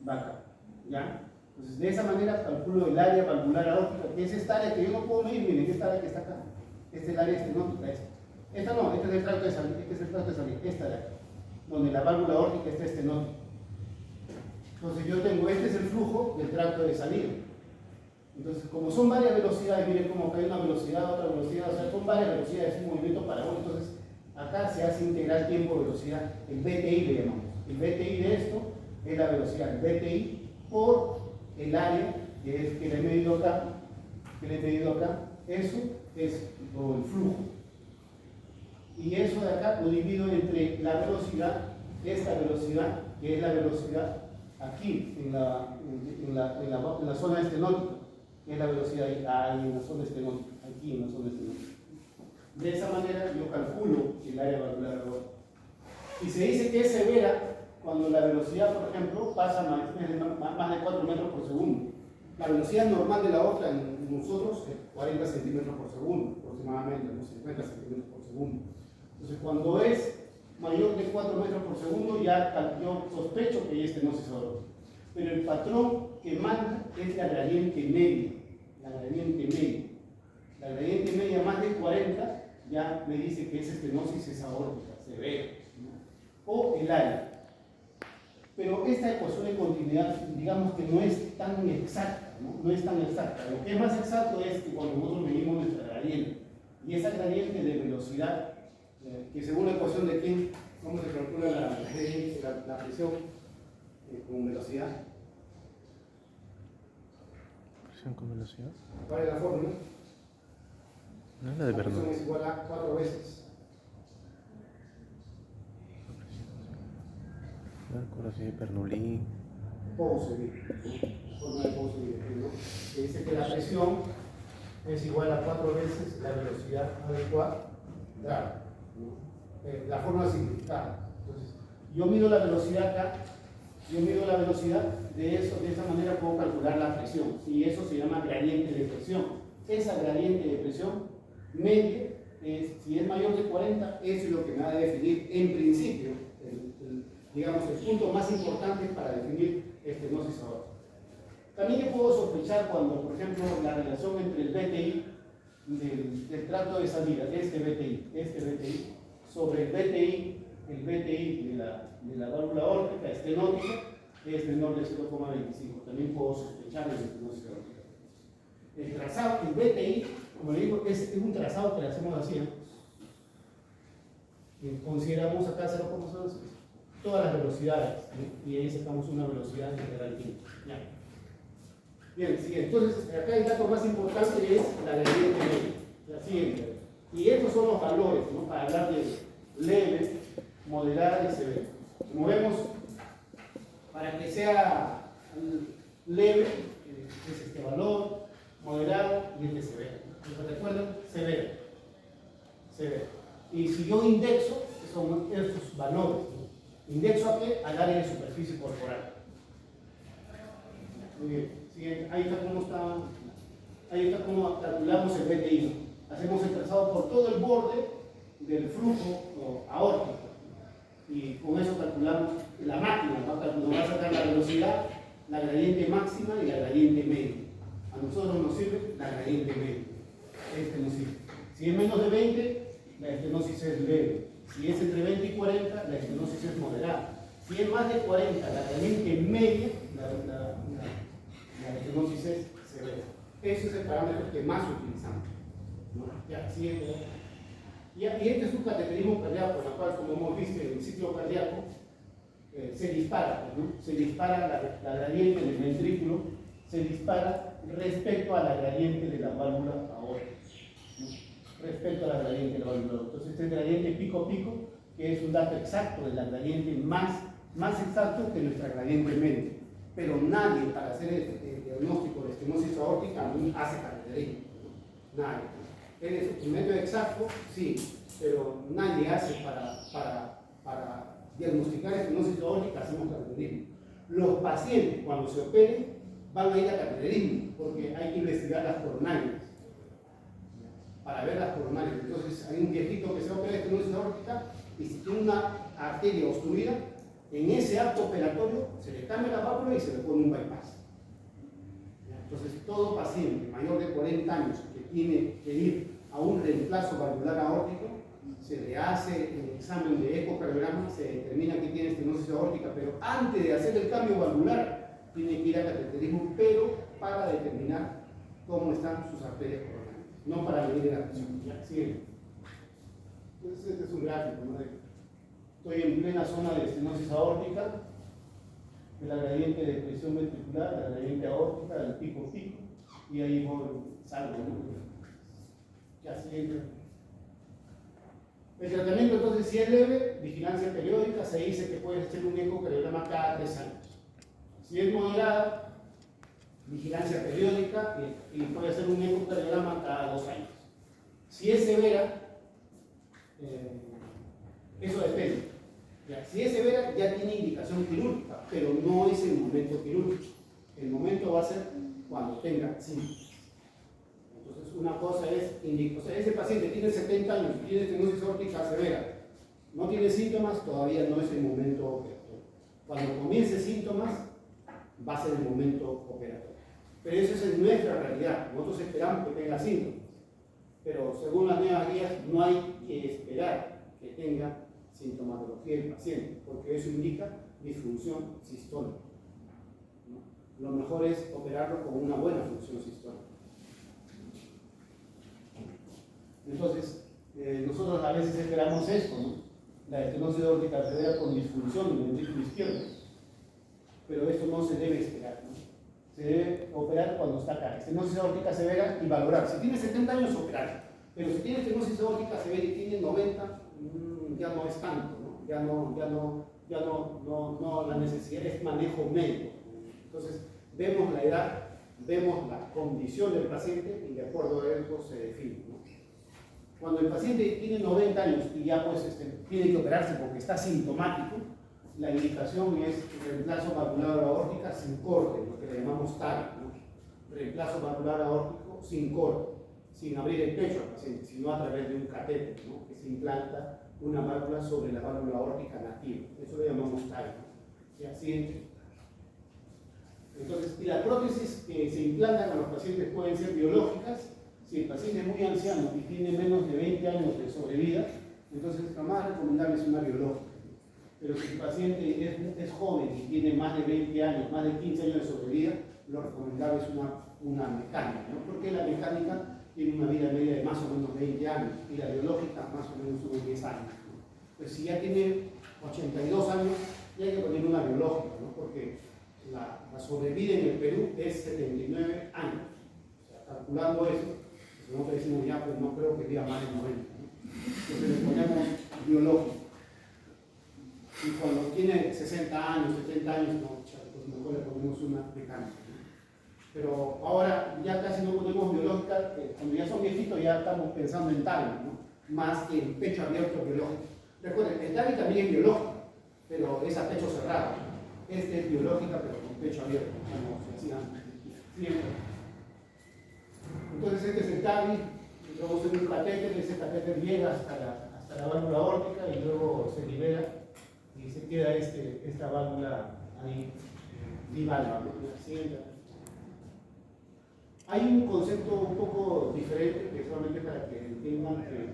Va acá. ¿Ya? Entonces, de esa manera calculo el área valvular aórtica, que es esta área que yo no puedo medir. Miren, esta área que está acá. Esta es el área estenótica. Esta no, este es el tracto de salida. Este es el tracto de salida. Esta de acá, donde la válvula aórtica está estenótica. Entonces, yo tengo, este es el flujo del tracto de salida. Entonces, como son varias velocidades, miren cómo acá hay una velocidad, otra velocidad, o sea, son varias velocidades, es un movimiento parabólico. Entonces, acá se hace integral tiempo-velocidad, el BTI le llamamos. El BTI de esto es la velocidad, el BTI por el área que le he medido acá, eso es todo el flujo. Y eso de acá lo divido entre la velocidad, esta velocidad, que es la velocidad aquí, en la zona estenótica. Es la velocidad ahí en la zona estenótica, aquí en la zona estenótica. De esa manera yo calculo el área valvular aórtica. Y se dice que es severa cuando la velocidad, por ejemplo, pasa más de 4 metros por segundo. La velocidad normal de la aorta en nosotros es 40 centímetros por segundo, aproximadamente, unos 50 centímetros por segundo. Entonces, cuando es mayor de 4 metros por segundo, ya yo sospecho que hay estenosis aórtica. Pero el patrón que manda es la gradiente media. La gradiente media. La gradiente media más de 40 ya me dice que esa estenosis es aórtica, severa, ¿no? O el área. Pero esta ecuación de continuidad, digamos que no es tan exacta, ¿no? No es tan exacta. Lo que es más exacto es que cuando nosotros medimos nuestra gradiente, y esa gradiente de velocidad, que según la ecuación de King, ¿cómo se calcula la presión? Con velocidad. ¿Presión con velocidad? ¿Cuál es la fórmula? No es la de La presión Bernoulli. es igual a 4 veces. La de Bernoulli. Poiseuille. Fórmula de Poiseuille, ¿no? Que dice que la presión es igual a 4 veces la velocidad adecuada. ¿No? La fórmula simplificada. Entonces, yo mido la velocidad acá. Yo mido la velocidad de esa manera puedo calcular la presión y eso se llama gradiente de presión. Esa gradiente de presión media, si es mayor de 40, eso es lo que me va a definir en principio, digamos, el punto más importante para definir estenosis aórtica. También yo puedo sospechar cuando, por ejemplo, la relación entre el BTI del tracto de salida, este BTI, sobre el BTI de la válvula aórtica estenótica es menor de 0,25. También puedo sospechar de estenosis aórtica. El trazado, el BTI, como le digo, es un trazado que le hacemos así. Consideramos acá 0,06 todas las velocidades, ¿sí? Y ahí sacamos una velocidad integral tiempo. Bien, siguiente. Entonces, acá el dato más importante es la gradiente media. La siguiente. Y estos son los valores, ¿no? Para hablar de leve, moderada y severa. Como vemos, para que sea leve, es este valor, moderado y este severo. ¿Recuerdan? Severa. Severa. Y si yo indexo, son estos valores, ¿no? ¿Indexo a qué? Al área de superficie corporal. Muy bien. Siguiente. Ahí está cómo calculamos el BTI. hacemos el trazado por todo el borde del flujo aórtico y con eso calculamos la máquina, nos va a sacar la velocidad, la gradiente máxima y la gradiente media. A nosotros nos sirve la gradiente media. Este nos sirve. Si es menos de 20, la estenosis es leve. Si es entre 20 y 40, la estenosis es moderada. Si es más de 40, la gradiente media, la estenosis es severa. Ese es el parámetro que más utilizamos, ¿no? Ya, siguiente. Y este es un cateterismo cardíaco, en el cual, como hemos visto en el ciclo cardíaco, se dispara, ¿no? Se dispara la gradiente del ventrículo, se dispara respecto a la gradiente de la válvula aórtica, ¿no? Respecto a la gradiente de la válvula aórtica. Entonces, este gradiente pico-pico, que es un dato exacto de la gradiente más exacto que nuestra gradiente media. Pero nadie, para hacer el diagnóstico de estenosis aórtica, hace cateterismo, ¿no? Nadie. ¿Es un método exacto? Sí, pero nadie hace para diagnosticar estenosis aórtica, hacemos cateterismo. Los pacientes, cuando se operen, van a ir a cateterismo, porque hay que investigar las coronarias, para ver las coronarias. Entonces, hay un viejito que se opera de estenosis aórtica, y si tiene una arteria obstruida, en ese acto operatorio se le cambia la válvula y se le pone un bypass. Entonces, todo paciente mayor de 40 años que tiene que ir a un reemplazo valvular aórtico, se le hace el examen de ecocardiograma, se determina que tiene estenosis aórtica, pero antes de hacer el cambio valvular, tiene que ir a cateterismo, pero para determinar cómo están sus arterias coronarias, no para medir la presión. Ya, sigue. Entonces, este es un gráfico, ¿no? Estoy en plena zona de estenosis aórtica, de la gradiente de presión ventricular, la gradiente aórtica, del pico-pico, y ahí salgo, ¿no? Ya, siguiente. El tratamiento, entonces, si es leve, vigilancia periódica, se dice que puede hacer un ecocardiograma cada 3 años. Si es moderada, vigilancia periódica y puede hacer un ecocardiograma cada 2 años. Si es severa, eso depende. Ya, si es severa, ya tiene indicación quirúrgica, pero no es el momento quirúrgico. El momento va a ser cuando tenga síntomas. Entonces, una cosa es, o sea, ese paciente tiene 70 años, tiene estenosis aórtica severa, no tiene síntomas, todavía no es el momento operatorio. Cuando comience síntomas, va a ser el momento operatorio. Pero eso es en nuestra realidad. Nosotros esperamos que tenga síntomas. Pero según las nuevas guías, no hay que esperar que tenga sintomatología del paciente, porque eso indica disfunción sistólica, ¿no? Lo mejor es operarlo con una buena función sistólica. Entonces, nosotros a veces esperamos esto, ¿no? La estenosis aórtica severa con disfunción del ventrículo izquierdo, pero esto no se debe esperar, ¿no? Se debe operar cuando está acá, estenosis aórtica severa, y valorar. Si tiene 70 años, operar, pero si tiene estenosis aórtica severa y tiene 90, ya no es tanto, ¿no? Ya no la necesidad es manejo médico. Entonces, vemos la edad, vemos la condición del paciente y de acuerdo a eso se define, ¿no? Cuando el paciente tiene 90 años y ya pues tiene que operarse porque está sintomático, la indicación es reemplazo valvular aórtica sin corte, lo que le llamamos TAR, ¿no? Reemplazo valvular aórtico sin corte, sin abrir el pecho al paciente, sino a través de un catéter, ¿no? Que se implanta una válvula sobre la válvula aórtica nativa. Eso lo llamamos TAR, ¿no? Ya, siguiente. Entonces, y las prótesis que se implantan a los pacientes pueden ser biológicas. Si el paciente es muy anciano y tiene menos de 20 años de sobrevida, entonces lo más recomendable es una biológica. Pero si el paciente es joven y tiene más de 20 años, más de 15 años de sobrevida, lo recomendable es una mecánica, ¿no? Porque la mecánica tiene una vida media de más o menos 20 años y la biológica más o menos unos 10 años, ¿no? Pues si ya tiene 82 años, ya hay que poner una biológica, ¿no? Porque la sobrevida en el Perú es 79 años. O sea, calculando eso, nosotros decimos ya, pues no creo que viva más de 90, ¿no? Entonces le ponemos biológico. Y cuando tiene 60 años, 70 años, no, pues mejor le ponemos una mecánica, ¿no? Pero ahora ya casi no ponemos biológica, cuando ya son viejitos ya estamos pensando en TAVI, ¿no? Más que en pecho abierto biológico. Recuerden, el TAVI también es biológico, pero es a pecho cerrado. Este es biológica, pero con pecho abierto, como se hacía antes. Entonces este es el TAVI, Vamos a hacer un catéter, ese catéter llega hasta la válvula aórtica y luego se libera y se queda esta válvula ahí, bivalva, ¿no? Hay un concepto un poco diferente, que solamente para que entiendan que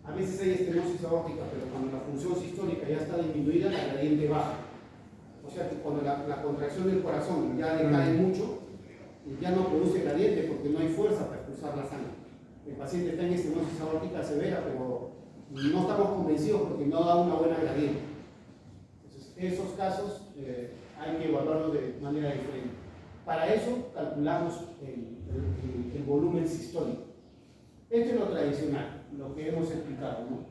a veces hay estenosis aórtica, pero cuando la función sistólica ya está disminuida, la gradiente baja. O sea que cuando la contracción del corazón ya decae mucho, ya no produce gradiente porque no hay fuerza para expulsar la sangre. El paciente está en estenosis aórtica severa, pero no estamos convencidos porque no da una buena gradiente. Entonces, esos casos hay que evaluarlos de manera diferente. Para eso calculamos el volumen sistólico. Esto es lo tradicional, lo que hemos explicado, ¿no?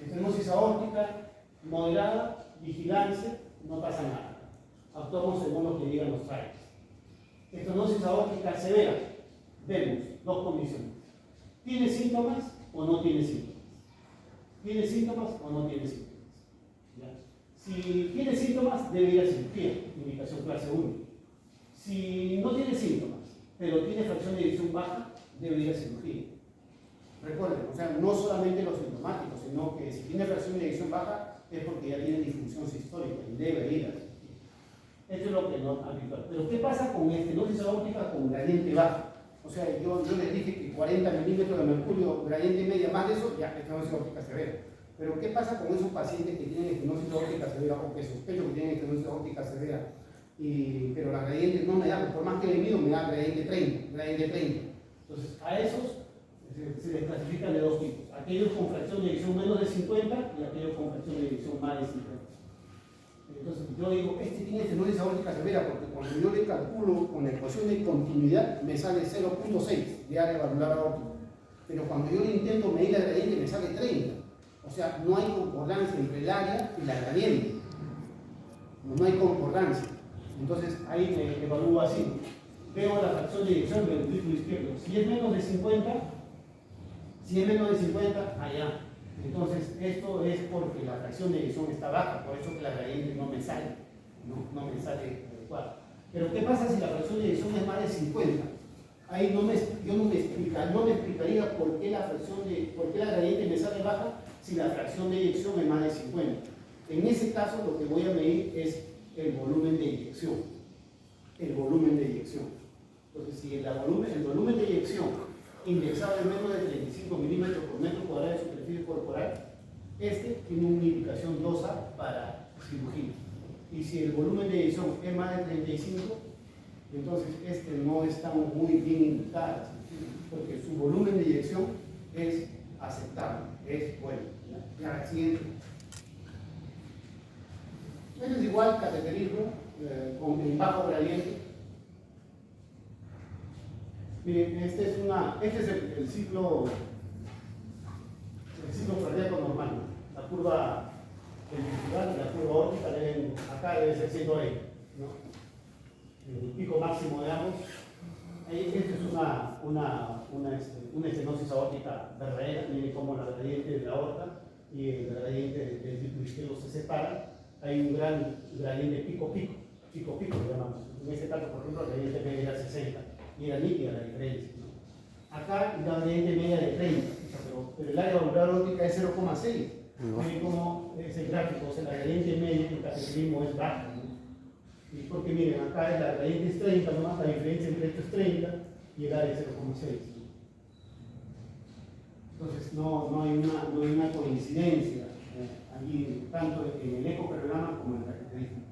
Estenosis aórtica moderada, vigilancia, no pasa nada. Actuamos según lo que digan los trailers. Estenosis aórtica severa, vemos dos condiciones. ¿Tiene síntomas o no tiene síntomas? ¿Tiene síntomas o no tiene síntomas? ¿Ya? Si tiene síntomas, debe ir a cirugía, indicación clase 1. Si no tiene síntomas, pero tiene fracción de eyección baja, debe ir a cirugía. Recuerden, o sea, no solamente los sintomáticos, sino que si tiene fracción de eyección baja, es porque ya tiene disfunción sistólica y debe ir a cirugía. Esto es lo que no habitual. Pero ¿qué pasa con estenosis aórtica con gradiente baja? O sea, yo les dije que 40 milímetros de mercurio, gradiente media, más de eso, ya estenosis aórtica severa. Pero ¿qué pasa con esos pacientes que tienen estenosis aórtica severa o que sospecho que tienen estenosis aórtica severa? Pero la gradiente no me da, por más que le mido, me da gradiente 30. Entonces, a esos se les clasifican de dos tipos. Aquellos con fracción de eyección menos de 50 y aquellos con fracción de eyección más de 50. Entonces, yo digo, este tiene estenosis aórtica severa porque cuando yo le calculo con la ecuación de continuidad me sale 0.6 de área valvular aórtica. Pero cuando yo le intento medir la gradiente me sale 30. O sea, no hay concordancia entre el área y la gradiente. No hay concordancia. Entonces, ahí me evalúo así. Veo la fracción de eyección del ventrículo izquierdo. Si es menos de 50, allá. Entonces, esto es porque la fracción de eyección está baja, por eso que la gradiente no me sale, no me sale adecuada. Pero, ¿qué pasa si la fracción de eyección es más de 50? Ahí yo no me explicaría por qué la gradiente me sale baja si la fracción de eyección es más de 50. En ese caso, lo que voy a medir es el volumen de eyección. El volumen de eyección. Entonces, si el volumen de eyección indexado en menos de 35 milímetros por metro cuadrado de superficie corporal, este tiene una indicación 2A para cirugía. Y si el volumen de eyección es más de 35, entonces este no está muy bien indicado, porque su volumen de eyección es aceptable, es bueno. Ya, siguiente. Este es igual cateterismo en bajo gradiente. Miren, este es el ciclo cardíaco normal. La curva ventricular y la curva óptica acá debe ser 120, ¿no? El pico máximo de ambos. Esta es una estenosis aórtica verdadera. Miren cómo la gradiente de la aorta y el gradiente del ventrículo izquierdo se separan. Hay un gran gradiente pico-pico, lo llamamos. En este caso, por ejemplo, la gradiente media era 60. Y era nítida la diferencia, ¿no? Acá la gradiente media de 30, pero el área valvular aórtica es 0,6. Miren cómo es el gráfico, o sea, la gradiente media en el cateterismo es baja, ¿no? Y porque miren, acá la gradiente es 30, nomás la diferencia entre esto es 30 y el área es 0,6. ¿No? Entonces no hay una coincidencia allí, tanto en el ecocardiograma como en el cateterismo.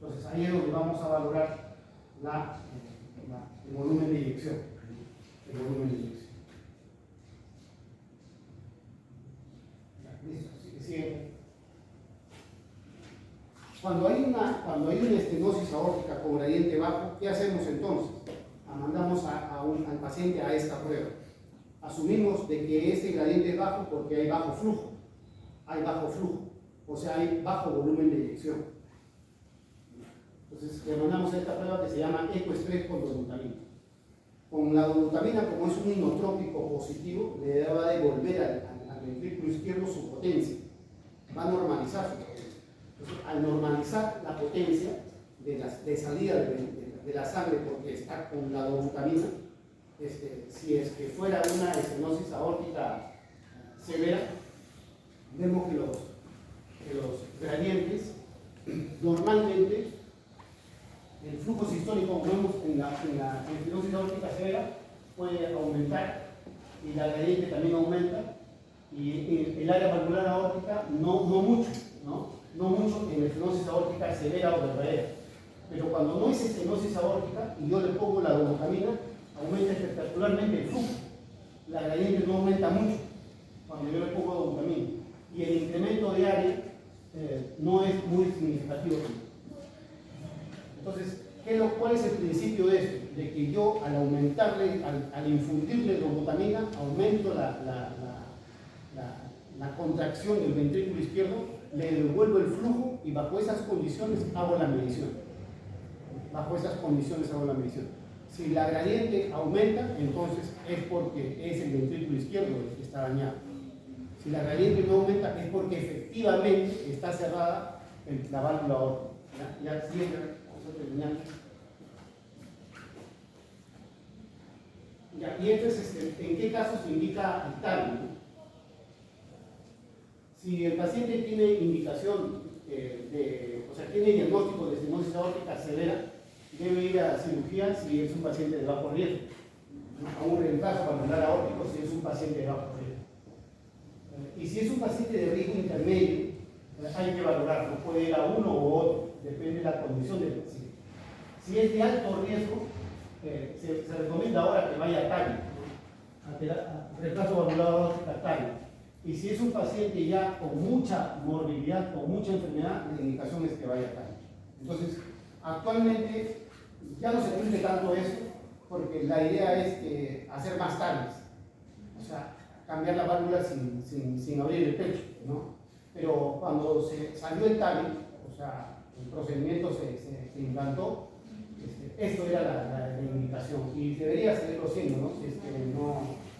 Entonces ahí es donde vamos a valorar el volumen de eyección. El volumen de eyección. Listo, sigue. Cuando hay una estenosis aórtica con gradiente bajo, ¿qué hacemos entonces? Mandamos al paciente a esta prueba. Asumimos de que ese gradiente es bajo porque hay bajo flujo. O sea, hay bajo volumen de eyección. Entonces le mandamos a esta prueba que se llama ecoestrés con dolutamina. Con la dolutamina, como es un inotrópico positivo, le va a devolver al ventrículo izquierdo su potencia. Va a normalizar su potencia. Entonces, al normalizar la potencia de salida de la sangre porque está con la dolutamina, si es que fuera una estenosis aórtica severa, vemos que los gradientes, normalmente, el flujo sistólico, como vemos en la estenosis aórtica severa, puede aumentar y la gradiente también aumenta, y el área valvular aórtica no mucho, no mucho en la estenosis aórtica severa o verdadera. Pero cuando no es estenosis aórtica y yo le pongo la dobutamina, aumenta espectacularmente el flujo. La gradiente no aumenta mucho cuando yo le pongo dobutamina. Y el incremento de área no es muy significativo. Entonces, ¿cuál es el principio de esto? De que yo al aumentarle, al infundirle dobutamina, aumento la contracción del ventrículo izquierdo, le devuelvo el flujo y bajo esas condiciones hago la medición. Si la gradiente aumenta, entonces es porque es el ventrículo izquierdo el que está dañado. Si la gradiente no aumenta, es porque efectivamente está cerrada la válvula aórtica. Ya siguiente, vamos a terminar. Ya, y esto es en qué caso se indica el TAVI, ¿no? Si el paciente tiene indicación tiene diagnóstico de estenosis aórtica severa, debe ir a cirugía si es un paciente de bajo riesgo, a un reemplazo valvular aórtico si es un paciente de bajo riesgo. Y si es un paciente de riesgo intermedio, hay que valorarlo, puede ir a uno u otro, depende de la condición del paciente. Si es de alto riesgo, se recomienda ahora que vaya a TAVI, a reemplazo valvular aórtico a TAVI. Y si es un paciente ya con mucha morbilidad, con mucha enfermedad, la indicación es que vaya a TAVI. Entonces, actualmente ya no se cumple tanto eso, porque la idea es hacer más TAVIs, o sea, cambiar la válvula sin abrir el pecho, ¿no? Pero cuando se salió el TAVI, o sea, el procedimiento se implantó, esto era la indicación, y debería seguirlo siendo, ¿no? Si es que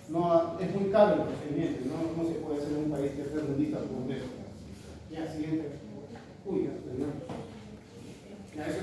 no es muy caro el procedimiento, no se puede hacer en un país que es redondista como eso. Ya, siguiente. Uy, ya terminamos. Ya, eso